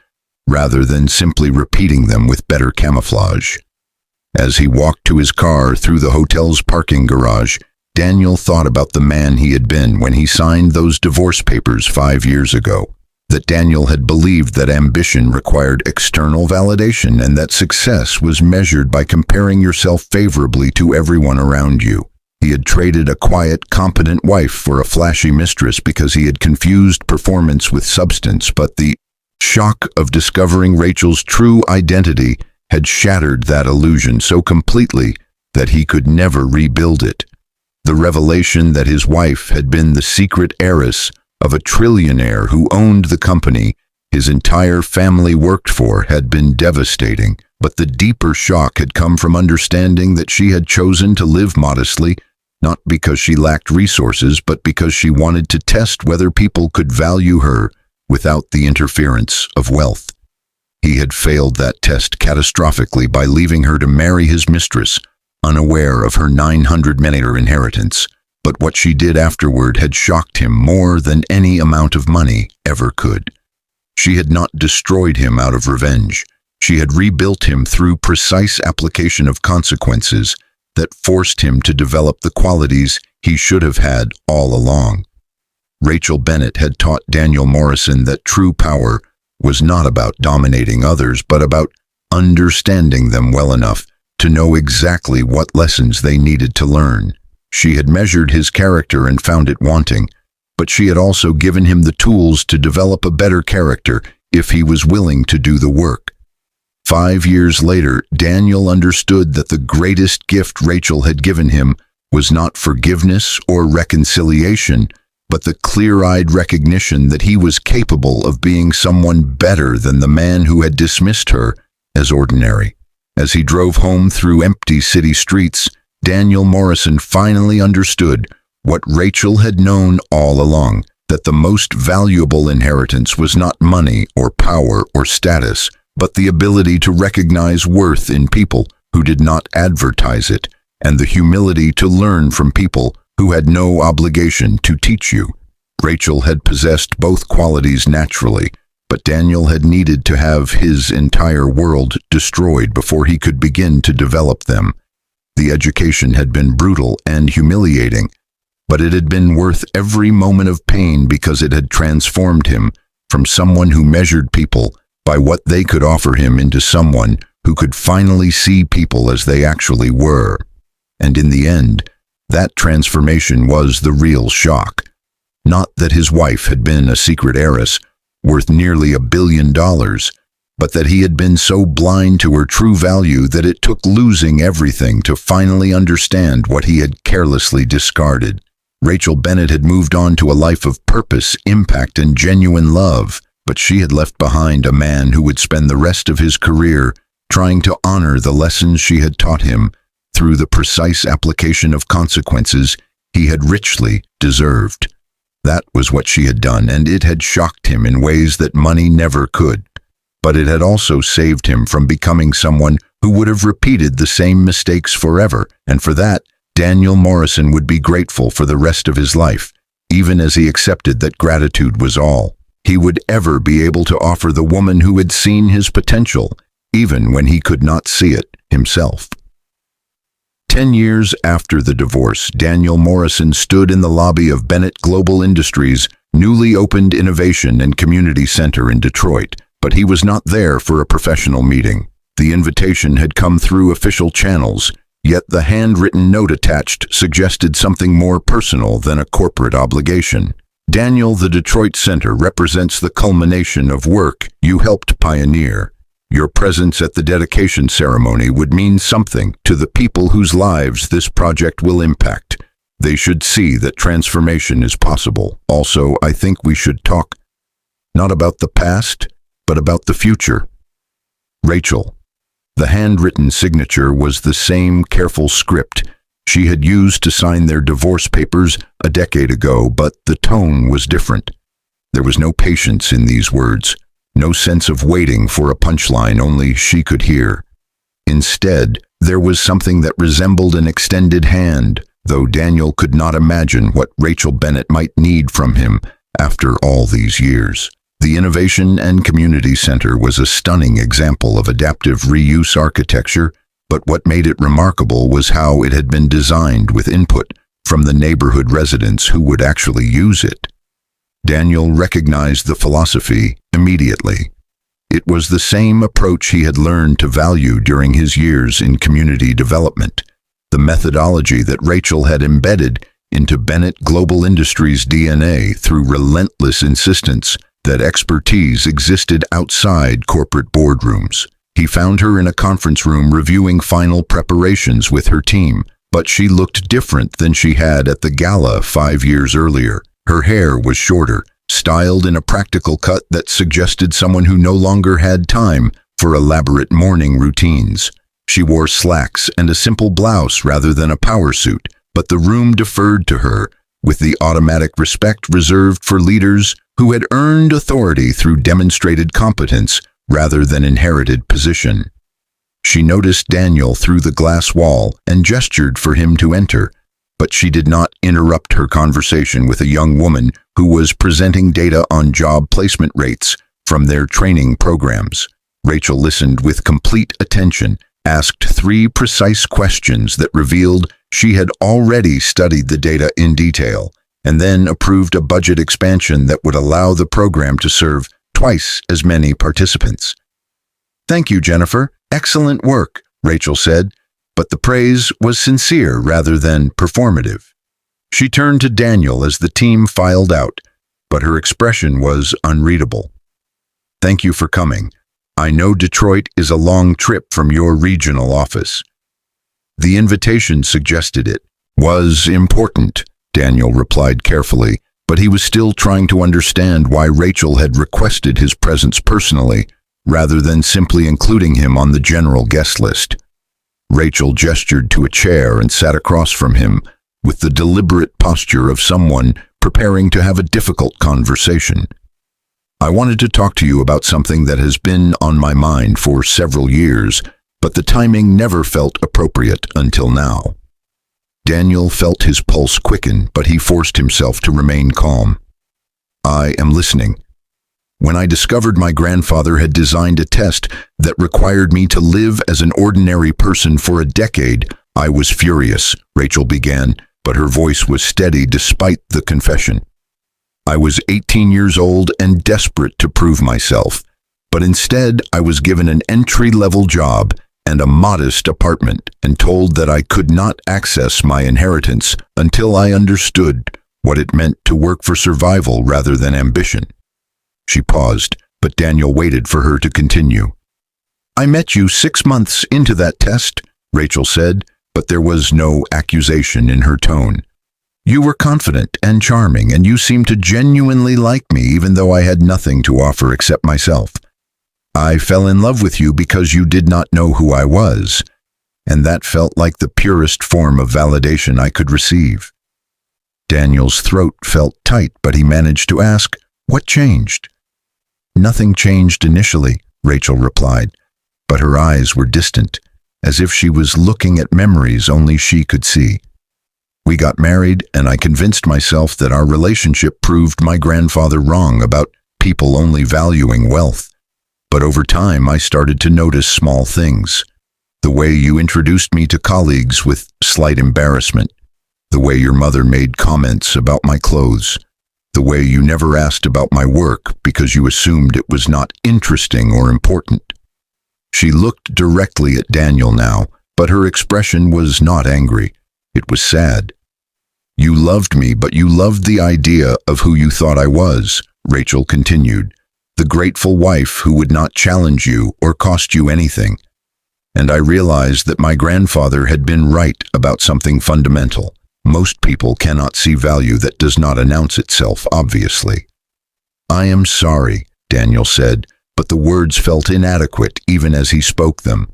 rather than simply repeating them with better camouflage. As he walked to his car through the hotel's parking garage, Daniel thought about the man he had been when he signed those divorce papers 5 years ago. That Daniel had believed that ambition required external validation and that success was measured by comparing yourself favorably to everyone around you. He had traded a quiet, competent wife for a flashy mistress because he had confused performance with substance, but the shock of discovering Rachel's true identity had shattered that illusion so completely that he could never rebuild it. The revelation that his wife had been the secret heiress of a trillionaire who owned the company his entire family worked for had been devastating, but the deeper shock had come from understanding that she had chosen to live modestly, not because she lacked resources, but because she wanted to test whether people could value her without the interference of wealth. He had failed that test catastrophically by leaving her to marry his mistress, unaware of her 900 inheritance. But what she did afterward had shocked him more than any amount of money ever could. She had not destroyed him out of revenge. She had rebuilt him through precise application of consequences that forced him to develop the qualities he should have had all along. Rachel Bennett had taught Daniel Morrison that true power was not about dominating others, but about understanding them well enough to know exactly what lessons they needed to learn. She had measured his character and found it wanting, but she had also given him the tools to develop a better character if he was willing to do the work. 5 years later, Daniel understood that the greatest gift Rachel had given him was not forgiveness or reconciliation, but the clear-eyed recognition that he was capable of being someone better than the man who had dismissed her as ordinary. As he drove home through empty city streets, Daniel Morrison finally understood what Rachel had known all along, that the most valuable inheritance was not money or power or status, but the ability to recognize worth in people who did not advertise it, and the humility to learn from people who had no obligation to teach you. Rachel had possessed both qualities naturally, but Daniel had needed to have his entire world destroyed before he could begin to develop them. The education had been brutal and humiliating, but it had been worth every moment of pain because it had transformed him from someone who measured people by what they could offer him into someone who could finally see people as they actually were. And in the end, that transformation was the real shock. Not that his wife had been a secret heiress worth nearly $1 billion, but that he had been so blind to her true value that it took losing everything to finally understand what he had carelessly discarded. Rachel Bennett had moved on to a life of purpose, impact, and genuine love, but she had left behind a man who would spend the rest of his career trying to honor the lessons she had taught him through the precise application of consequences he had richly deserved. That was what she had done, and it had shocked him in ways that money never could. But it had also saved him from becoming someone who would have repeated the same mistakes forever, and for that, Daniel Morrison would be grateful for the rest of his life, even as he accepted that gratitude was all he would ever be able to offer the woman who had seen his potential, even when he could not see it himself. 10 years after the divorce, Daniel Morrison stood in the lobby of Bennett Global Industries' newly opened Innovation and Community Center in Detroit, but he was not there for a professional meeting. The invitation had come through official channels, yet the handwritten note attached suggested something more personal than a corporate obligation. Daniel, the Detroit Center represents the culmination of work you helped pioneer. Your presence at the dedication ceremony would mean something to the people whose lives this project will impact. They should see that transformation is possible. Also, I think we should talk not about the past, but about the future. Rachel. The handwritten signature was the same careful script she had used to sign their divorce papers a decade ago, but the tone was different. There was no patience in these words, no sense of waiting for a punchline only she could hear. Instead, there was something that resembled an extended hand, though Daniel could not imagine what Rachel Bennett might need from him after all these years. The Innovation and Community Center was a stunning example of adaptive reuse architecture, but what made it remarkable was how it had been designed with input from the neighborhood residents who would actually use it. Daniel recognized the philosophy immediately. It was the same approach he had learned to value during his years in community development, the methodology that Rachel had embedded into Bennett Global Industries' DNA through relentless insistence that expertise existed outside corporate boardrooms. He found her in a conference room reviewing final preparations with her team, but she looked different than she had at the gala 5 years earlier. Her hair was shorter, styled in a practical cut that suggested someone who no longer had time for elaborate morning routines. She wore slacks and a simple blouse rather than a power suit, but the room deferred to her with the automatic respect reserved for leaders who had earned authority through demonstrated competence rather than inherited position. She noticed Daniel through the glass wall and gestured for him to enter, but she did not interrupt her conversation with a young woman who was presenting data on job placement rates from their training programs. Rachel listened with complete attention, asked 3 precise questions that revealed she had already studied the data in detail, and then approved a budget expansion that would allow the program to serve twice as many participants. "Thank you, Jennifer. Excellent work," Rachel said, but the praise was sincere rather than performative. She turned to Daniel as the team filed out, but her expression was unreadable. "Thank you for coming. I know Detroit is a long trip from your regional office." The invitation suggested it was important, Daniel replied carefully, but he was still trying to understand why Rachel had requested his presence personally, rather than simply including him on the general guest list. Rachel gestured to a chair and sat across from him, with the deliberate posture of someone preparing to have a difficult conversation. "I wanted to talk to you about something that has been on my mind for several years, but the timing never felt appropriate until now." Daniel felt his pulse quicken, but he forced himself to remain calm. "I am listening. When I discovered my grandfather had designed a test that required me to live as an ordinary person for a decade, I was furious," Rachel began, but her voice was steady despite the confession. "I was 18 years old and desperate to prove myself, but instead I was given an entry-level job and a modest apartment and told that I could not access my inheritance until I understood what it meant to work for survival rather than ambition." She paused, but Daniel waited for her to continue. "I met you 6 months into that test," Rachel said, but there was no accusation in her tone. "You were confident and charming, and you seemed to genuinely like me even though I had nothing to offer except myself. I fell in love with you because you did not know who I was, and that felt like the purest form of validation I could receive." Daniel's throat felt tight, but he managed to ask, "What changed?" "Nothing changed initially," Rachel replied, but her eyes were distant, as if she was looking at memories only she could see. "We got married, and I convinced myself that our relationship proved my grandfather wrong about people only valuing wealth. But over time, I started to notice small things. The way you introduced me to colleagues with slight embarrassment, the way your mother made comments about my clothes, the way you never asked about my work because you assumed it was not interesting or important." She looked directly at Daniel now, but her expression was not angry. It was sad. "You loved me, but you loved the idea of who you thought I was," Rachel continued. "The grateful wife who would not challenge you or cost you anything. And I realized that my grandfather had been right about something fundamental. Most people cannot see value that does not announce itself obviously." "I am sorry," Daniel said, but the words felt inadequate even as he spoke them.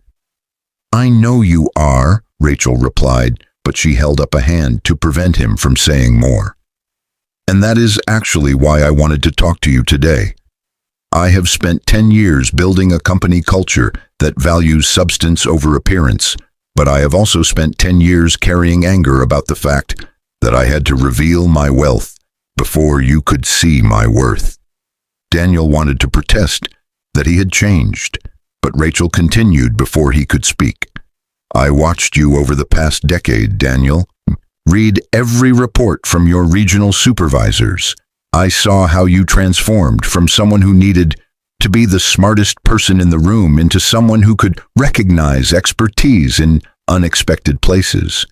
"I know you are," Rachel replied, but she held up a hand to prevent him from saying more. "And that is actually why I wanted to talk to you today. I have spent 10 years building a company culture that values substance over appearance, but I have also spent 10 years carrying anger about the fact that I had to reveal my wealth before you could see my worth." Daniel wanted to protest that he had changed, but Rachel continued before he could speak. "I watched you over the past decade, Daniel. Read every report from your regional supervisors. I saw how you transformed from someone who needed to be the smartest person in the room into someone who could recognize expertise in unexpected places.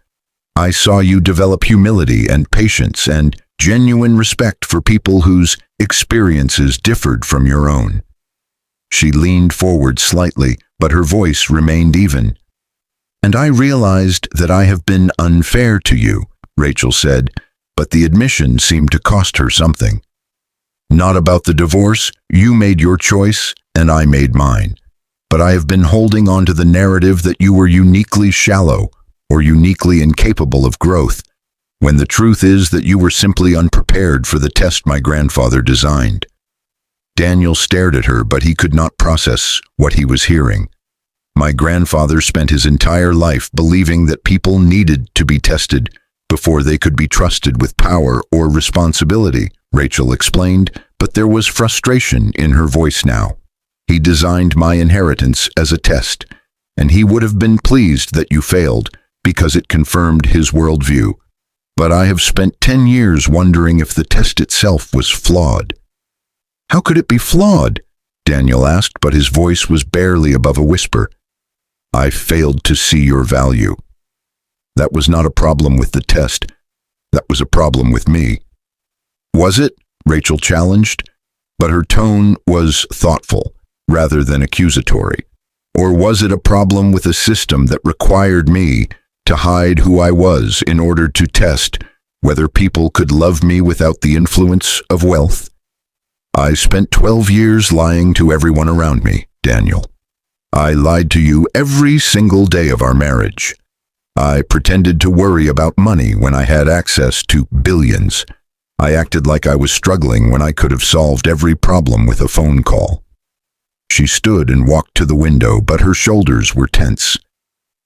I saw you develop humility and patience and genuine respect for people whose experiences differed from your own." She leaned forward slightly, but her voice remained even. "And I realized that I have been unfair to you," Rachel said, but the admission seemed to cost her something. "Not about the divorce. You made your choice, and I made mine. But I have been holding on to the narrative that you were uniquely shallow or uniquely incapable of growth, when the truth is that you were simply unprepared for the test my grandfather designed." Daniel stared at her, but he could not process what he was hearing. "My grandfather spent his entire life believing that people needed to be tested before they could be trusted with power or responsibility," Rachel explained, but there was frustration in her voice now. "He designed my inheritance as a test, and he would have been pleased that you failed because it confirmed his worldview. But I have spent 10 years wondering if the test itself was flawed." How could it be flawed? Daniel asked, but his voice was barely above a whisper. I failed to see your value. That was not a problem with the test. That was a problem with me. Was it? Rachel challenged, but her tone was thoughtful rather than accusatory. Or was it a problem with a system that required me to hide who I was in order to test whether people could love me without the influence of wealth? I spent 12 years lying to everyone around me, Daniel. I lied to you every single day of our marriage. I pretended to worry about money when I had access to billions. I acted like I was struggling when I could have solved every problem with a phone call. She stood and walked to the window, but her shoulders were tense.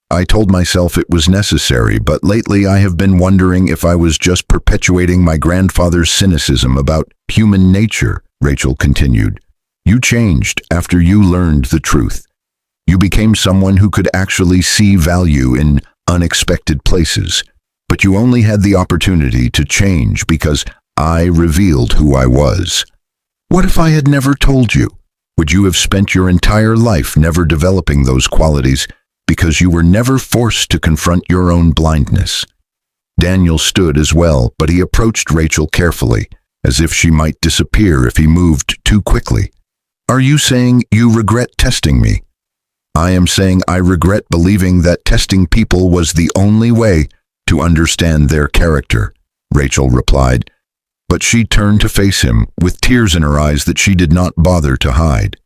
I told myself it was necessary, but lately I have been wondering if I was just perpetuating my grandfather's cynicism about human nature, Rachel continued. You changed after you learned the truth. You became someone who could actually see value in unexpected places, but you only had the opportunity to change because I revealed who I was. What if I had never told you? Would you have spent your entire life never developing those qualities because you were never forced to confront your own blindness? Daniel stood as well, but he approached Rachel carefully, as if she might disappear if he moved too quickly. Are you saying you regret testing me? I am saying I regret believing that testing people was the only way to understand their character, Rachel replied, but she turned to face him with tears in her eyes that she did not bother to hide.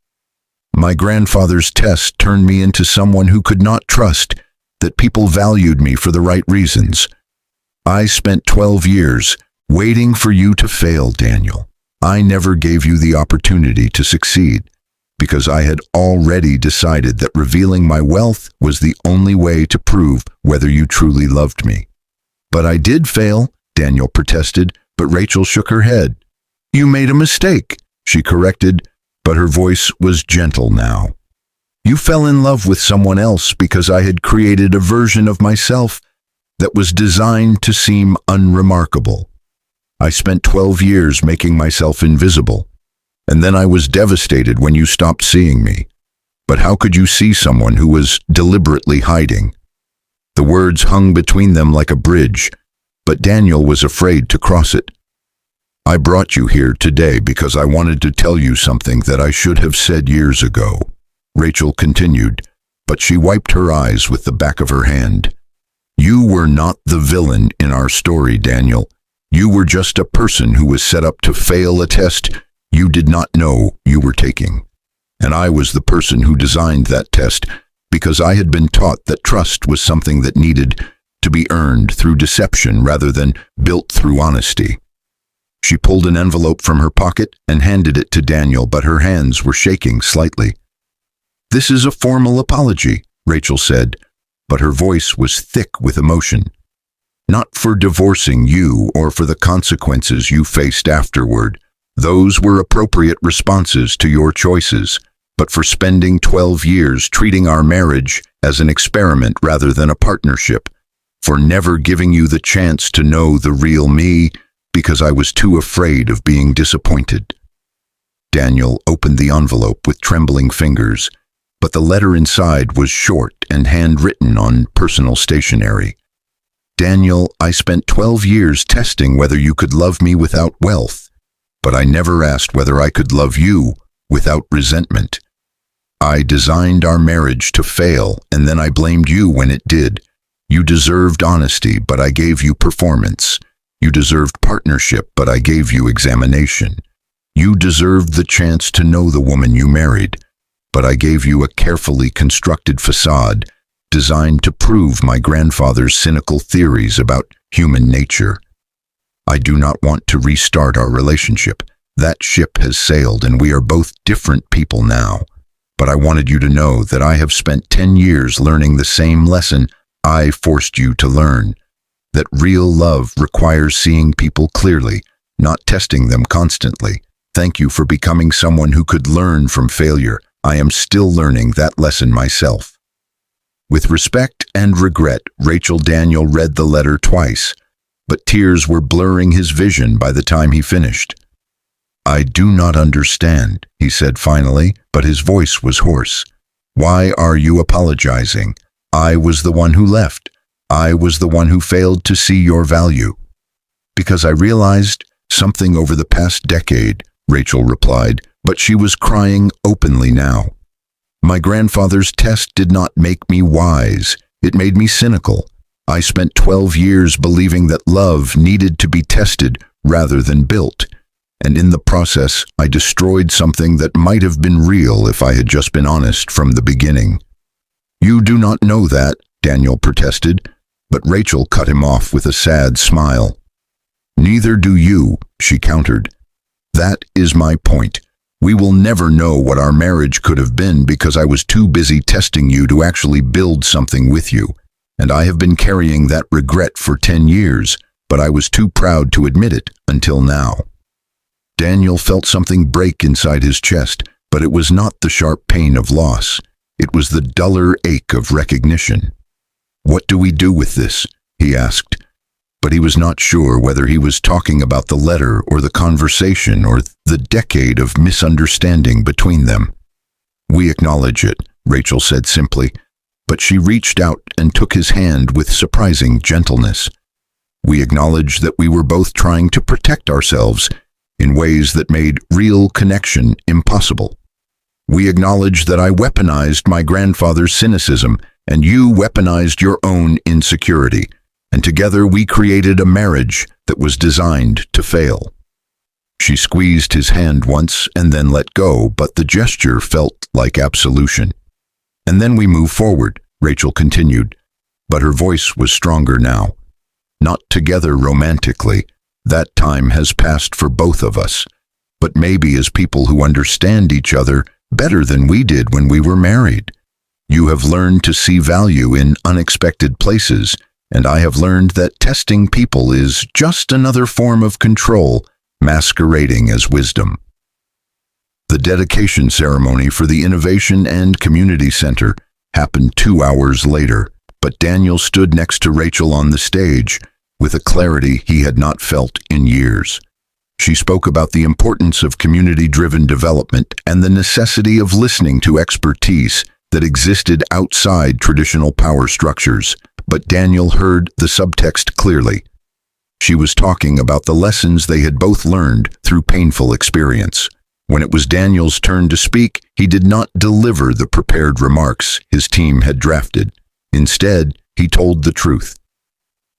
My grandfather's test turned me into someone who could not trust that people valued me for the right reasons. I spent 12 years waiting for you to fail, Daniel. I never gave you the opportunity to succeed because I had already decided that revealing my wealth was the only way to prove whether you truly loved me. But I did fail, Daniel protested, but Rachel shook her head. You made a mistake, she corrected, but her voice was gentle now. You fell in love with someone else because I had created a version of myself that was designed to seem unremarkable. I spent 12 years making myself invisible, and then I was devastated when you stopped seeing me. But how could you see someone who was deliberately hiding? The words hung between them like a bridge, but Daniel was afraid to cross it. I brought you here today because I wanted to tell you something that I should have said years ago, Rachel continued, but she wiped her eyes with the back of her hand. You were not the villain in our story, Daniel. You were just a person who was set up to fail a test you did not know you were taking. And I was the person who designed that test because I had been taught that trust was something that needed to be earned through deception rather than built through honesty. She pulled an envelope from her pocket and handed it to Daniel, but her hands were shaking slightly. This is a formal apology, Rachel said, but her voice was thick with emotion. Not for divorcing you or for the consequences you faced afterward. Those were appropriate responses to your choices, but for spending 12 years treating our marriage as an experiment rather than a partnership, for never giving you the chance to know the real me because I was too afraid of being disappointed. Daniel opened the envelope with trembling fingers, but the letter inside was short and handwritten on personal stationery. Daniel, I spent 12 years testing whether you could love me without wealth, but I never asked whether I could love you without resentment. I designed our marriage to fail, and then I blamed you when it did. You deserved honesty, but I gave you performance. You deserved partnership, but I gave you examination. You deserved the chance to know the woman you married, but I gave you a carefully constructed facade designed to prove my grandfather's cynical theories about human nature. I do not want to restart our relationship. That ship has sailed and we are both different people now. But I wanted you to know that I have spent 10 years learning the same lesson I forced you to learn. That real love requires seeing people clearly, not testing them constantly. Thank you for becoming someone who could learn from failure. I am still learning that lesson myself. With respect and regret, Rachel Daniel read the letter twice, but tears were blurring his vision by the time he finished. "I do not understand," he said finally, but his voice was hoarse. "Why are you apologizing? I was the one who left. I was the one who failed to see your value." "Because I realized something over the past decade," Rachel replied, but she was crying openly now. "My grandfather's test did not make me wise. It made me cynical. I spent 12 years believing that love needed to be tested rather than built. And in the process, I destroyed something that might have been real if I had just been honest from the beginning." "You do not know that," Daniel protested, but Rachel cut him off with a sad smile. "Neither do you," she countered. "That is my point. We will never know what our marriage could have been because I was too busy testing you to actually build something with you. And I have been carrying that regret for 10 years, but I was too proud to admit it until now." Daniel felt something break inside his chest, but it was not the sharp pain of loss. It was the duller ache of recognition. "What do we do with this?" he asked. But he was not sure whether he was talking about the letter or the conversation or the decade of misunderstanding between them. "We acknowledge it," Rachel said simply, but she reached out and took his hand with surprising gentleness. "We acknowledge that we were both trying to protect ourselves in ways that made real connection impossible. We acknowledge that I weaponized my grandfather's cynicism and you weaponized your own insecurity. And together we created a marriage that was designed to fail." She squeezed his hand once and then let go, but the gesture felt like absolution. "And then we move forward," Rachel continued, but her voice was stronger now. "Not together romantically. That time has passed for both of us. But maybe as people who understand each other better than we did when we were married. You have learned to see value in unexpected places, and I have learned that testing people is just another form of control masquerading as wisdom." The dedication ceremony for the Innovation and Community Center happened 2 hours later, but Daniel stood next to Rachel on the stage with a clarity he had not felt in years. She spoke about the importance of community-driven development and the necessity of listening to expertise that existed outside traditional power structures. But Daniel heard the subtext clearly. She was talking about the lessons they had both learned through painful experience. When it was Daniel's turn to speak, he did not deliver the prepared remarks his team had drafted. Instead, he told the truth.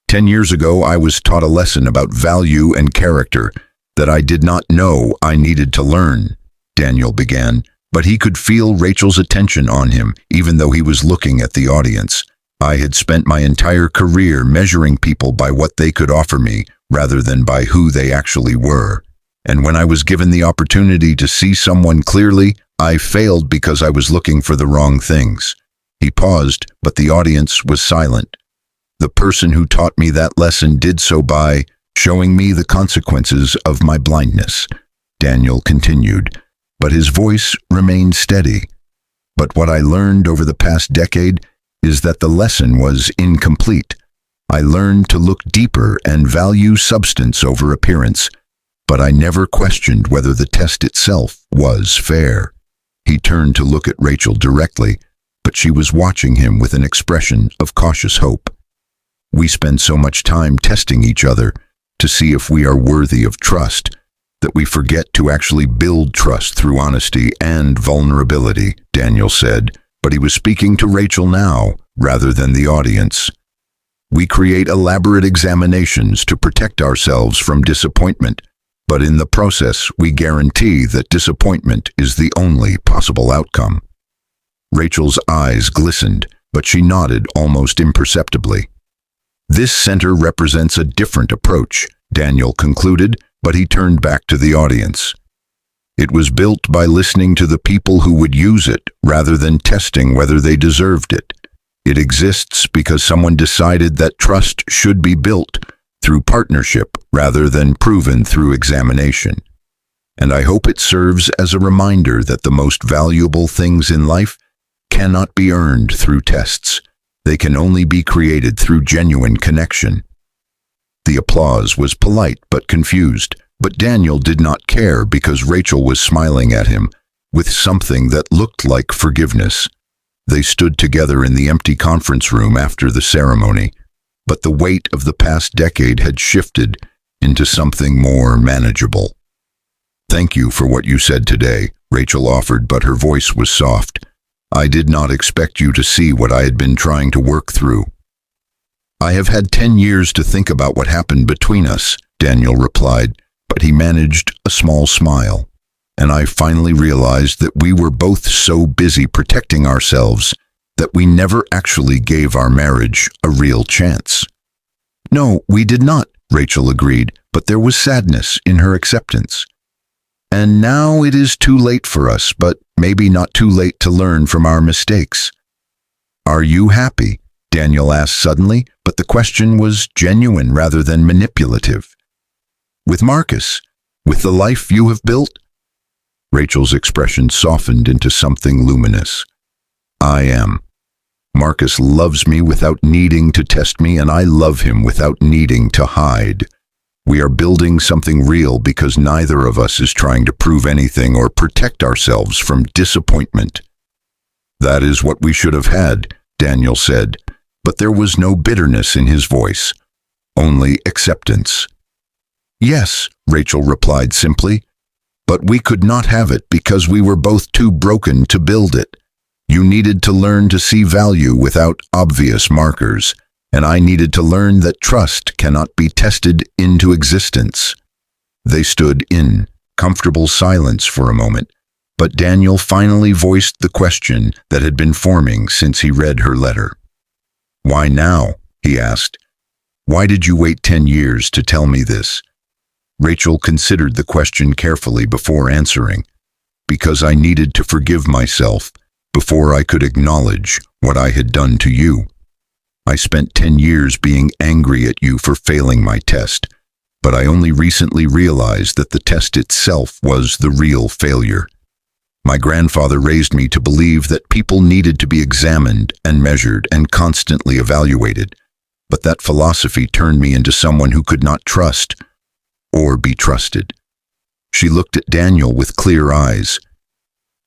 10 years ago, I was taught a lesson about value and character that I did not know I needed to learn," Daniel began, but he could feel Rachel's attention on him, even though he was looking at the audience. "I had spent my entire career measuring people by what they could offer me rather than by who they actually were. And when I was given the opportunity to see someone clearly, I failed because I was looking for the wrong things." He paused, but the audience was silent. "The person who taught me that lesson did so by showing me the consequences of my blindness," Daniel continued, but his voice remained steady. "But what I learned over the past decade is that the lesson was incomplete. I learned to look deeper and value substance over appearance, but I never questioned whether the test itself was fair." He turned to look at Rachel directly, but she was watching him with an expression of cautious hope. "We spend so much time testing each other to see if we are worthy of trust, that we forget to actually build trust through honesty and vulnerability," Daniel said. But he was speaking to Rachel now, rather than the audience. "We create elaborate examinations to protect ourselves from disappointment, but in the process we guarantee that disappointment is the only possible outcome." Rachel's eyes glistened, but she nodded almost imperceptibly. "This center represents a different approach," Daniel concluded, but he turned back to the audience. "It was built by listening to the people who would use it rather than testing whether they deserved it. It exists because someone decided that trust should be built through partnership rather than proven through examination. And I hope it serves as a reminder that the most valuable things in life cannot be earned through tests. They can only be created through genuine connection." The applause was polite but confused. But Daniel did not care because Rachel was smiling at him with something that looked like forgiveness. They stood together in the empty conference room after the ceremony, but the weight of the past decade had shifted into something more manageable. "Thank you for what you said today," Rachel offered, but her voice was soft. "I did not expect you to see what I had been trying to work through." "I have had 10 years to think about what happened between us," Daniel replied, but he managed a small smile. "And I finally realized that we were both so busy protecting ourselves that we never actually gave our marriage a real chance." "No, we did not," Rachel agreed, but there was sadness in her acceptance. "And now it is too late for us, but maybe not too late to learn from our mistakes." "Are you happy?" Daniel asked suddenly, but the question was genuine rather than manipulative. "With Marcus? With the life you have built?" Rachel's expression softened into something luminous. "I am. Marcus loves me without needing to test me, and I love him without needing to hide. We are building something real because neither of us is trying to prove anything or protect ourselves from disappointment." "That is what we should have had," Daniel said, but there was no bitterness in his voice, only acceptance. "Yes," Rachel replied simply, "but we could not have it because we were both too broken to build it. You needed to learn to see value without obvious markers, and I needed to learn that trust cannot be tested into existence." They stood in comfortable silence for a moment, but Daniel finally voiced the question that had been forming since he read her letter. "Why now?" he asked. "Why did you wait 10 years to tell me this?" Rachel considered the question carefully before answering. "Because I needed to forgive myself before I could acknowledge what I had done to you. I spent 10 years being angry at you for failing my test, but I only recently realized that the test itself was the real failure. My grandfather raised me to believe that people needed to be examined and measured and constantly evaluated, but that philosophy turned me into someone who could not trust or be trusted." She looked at Daniel with clear eyes.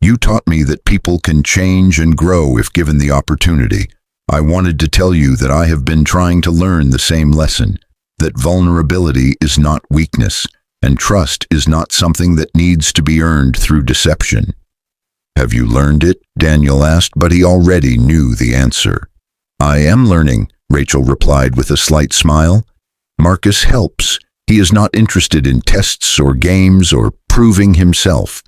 "You taught me that people can change and grow if given the opportunity. I wanted to tell you that I have been trying to learn the same lesson, that vulnerability is not weakness, and trust is not something that needs to be earned through deception." "Have you learned it?" Daniel asked, but he already knew the answer. "I am learning," Rachel replied with a slight smile. "Marcus helps. He is not interested in tests or games or proving himself.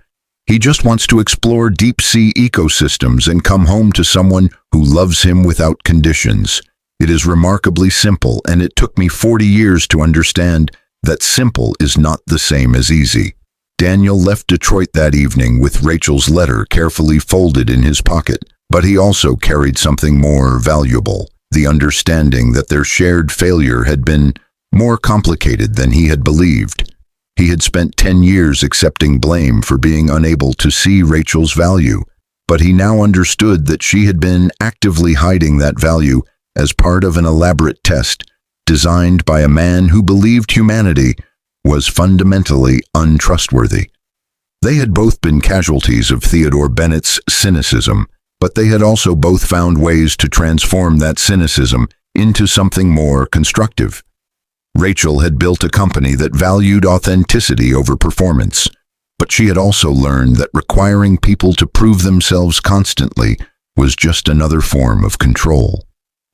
He just wants to explore deep-sea ecosystems and come home to someone who loves him without conditions. It is remarkably simple, and it took me 40 years to understand that simple is not the same as easy." Daniel left Detroit that evening with Rachel's letter carefully folded in his pocket, but he also carried something more valuable, the understanding that their shared failure had been more complicated than he had believed. He had spent 10 years accepting blame for being unable to see Rachel's value, but he now understood that she had been actively hiding that value as part of an elaborate test designed by a man who believed humanity was fundamentally untrustworthy. They had both been casualties of Theodore Bennett's cynicism, but they had also both found ways to transform that cynicism into something more constructive. Rachel had built a company that valued authenticity over performance, but she had also learned that requiring people to prove themselves constantly was just another form of control.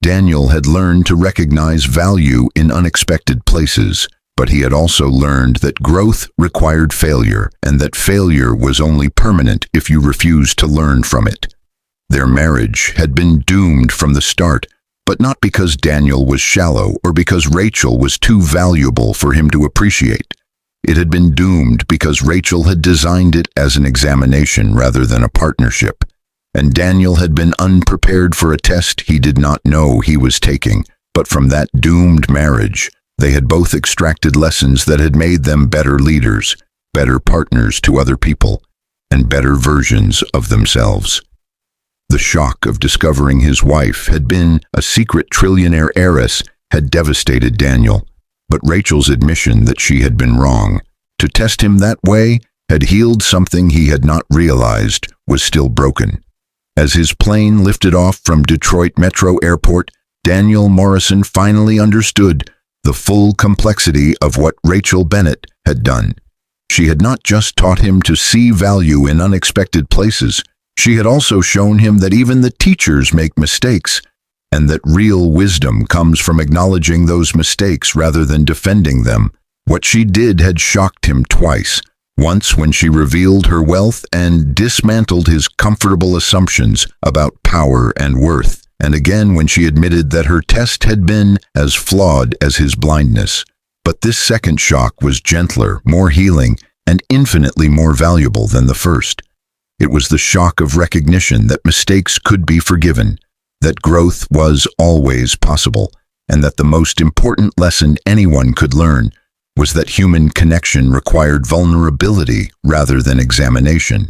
Daniel had learned to recognize value in unexpected places, but he had also learned that growth required failure, and that failure was only permanent if you refused to learn from it. Their marriage had been doomed from the start, but not because Daniel was shallow or because Rachel was too valuable for him to appreciate. It had been doomed because Rachel had designed it as an examination rather than a partnership, and Daniel had been unprepared for a test he did not know he was taking. But from that doomed marriage, they had both extracted lessons that had made them better leaders, better partners to other people, and better versions of themselves. The shock of discovering his wife had been a secret trillionaire heiress had devastated Daniel, but Rachel's admission that she had been wrong To test him that way had healed something he had not realized was still broken. As his plane lifted off from Detroit Metro Airport, Daniel Morrison finally understood the full complexity of what Rachel Bennett had done. She had not just taught him to see value in unexpected places, she had also shown him that even the teachers make mistakes, and that real wisdom comes from acknowledging those mistakes rather than defending them. What she did had shocked him twice. Once when she revealed her wealth and dismantled his comfortable assumptions about power and worth, and again when she admitted that her test had been as flawed as his blindness. But this second shock was gentler, more healing, and infinitely more valuable than the first. It was the shock of recognition that mistakes could be forgiven, that growth was always possible, and that the most important lesson anyone could learn was that human connection required vulnerability rather than examination.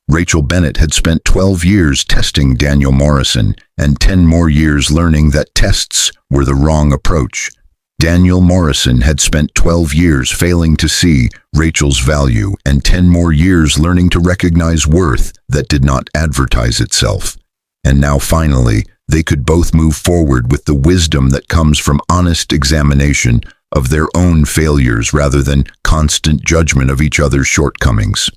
Rachel Bennett had spent 12 years testing Daniel Morrison and 10 more years learning that tests were the wrong approach. Daniel Morrison had spent 12 years failing to see Rachel's value and 10 more years learning to recognize worth that did not advertise itself. And now finally, they could both move forward with the wisdom that comes from honest examination of their own failures rather than constant judgment of each other's shortcomings.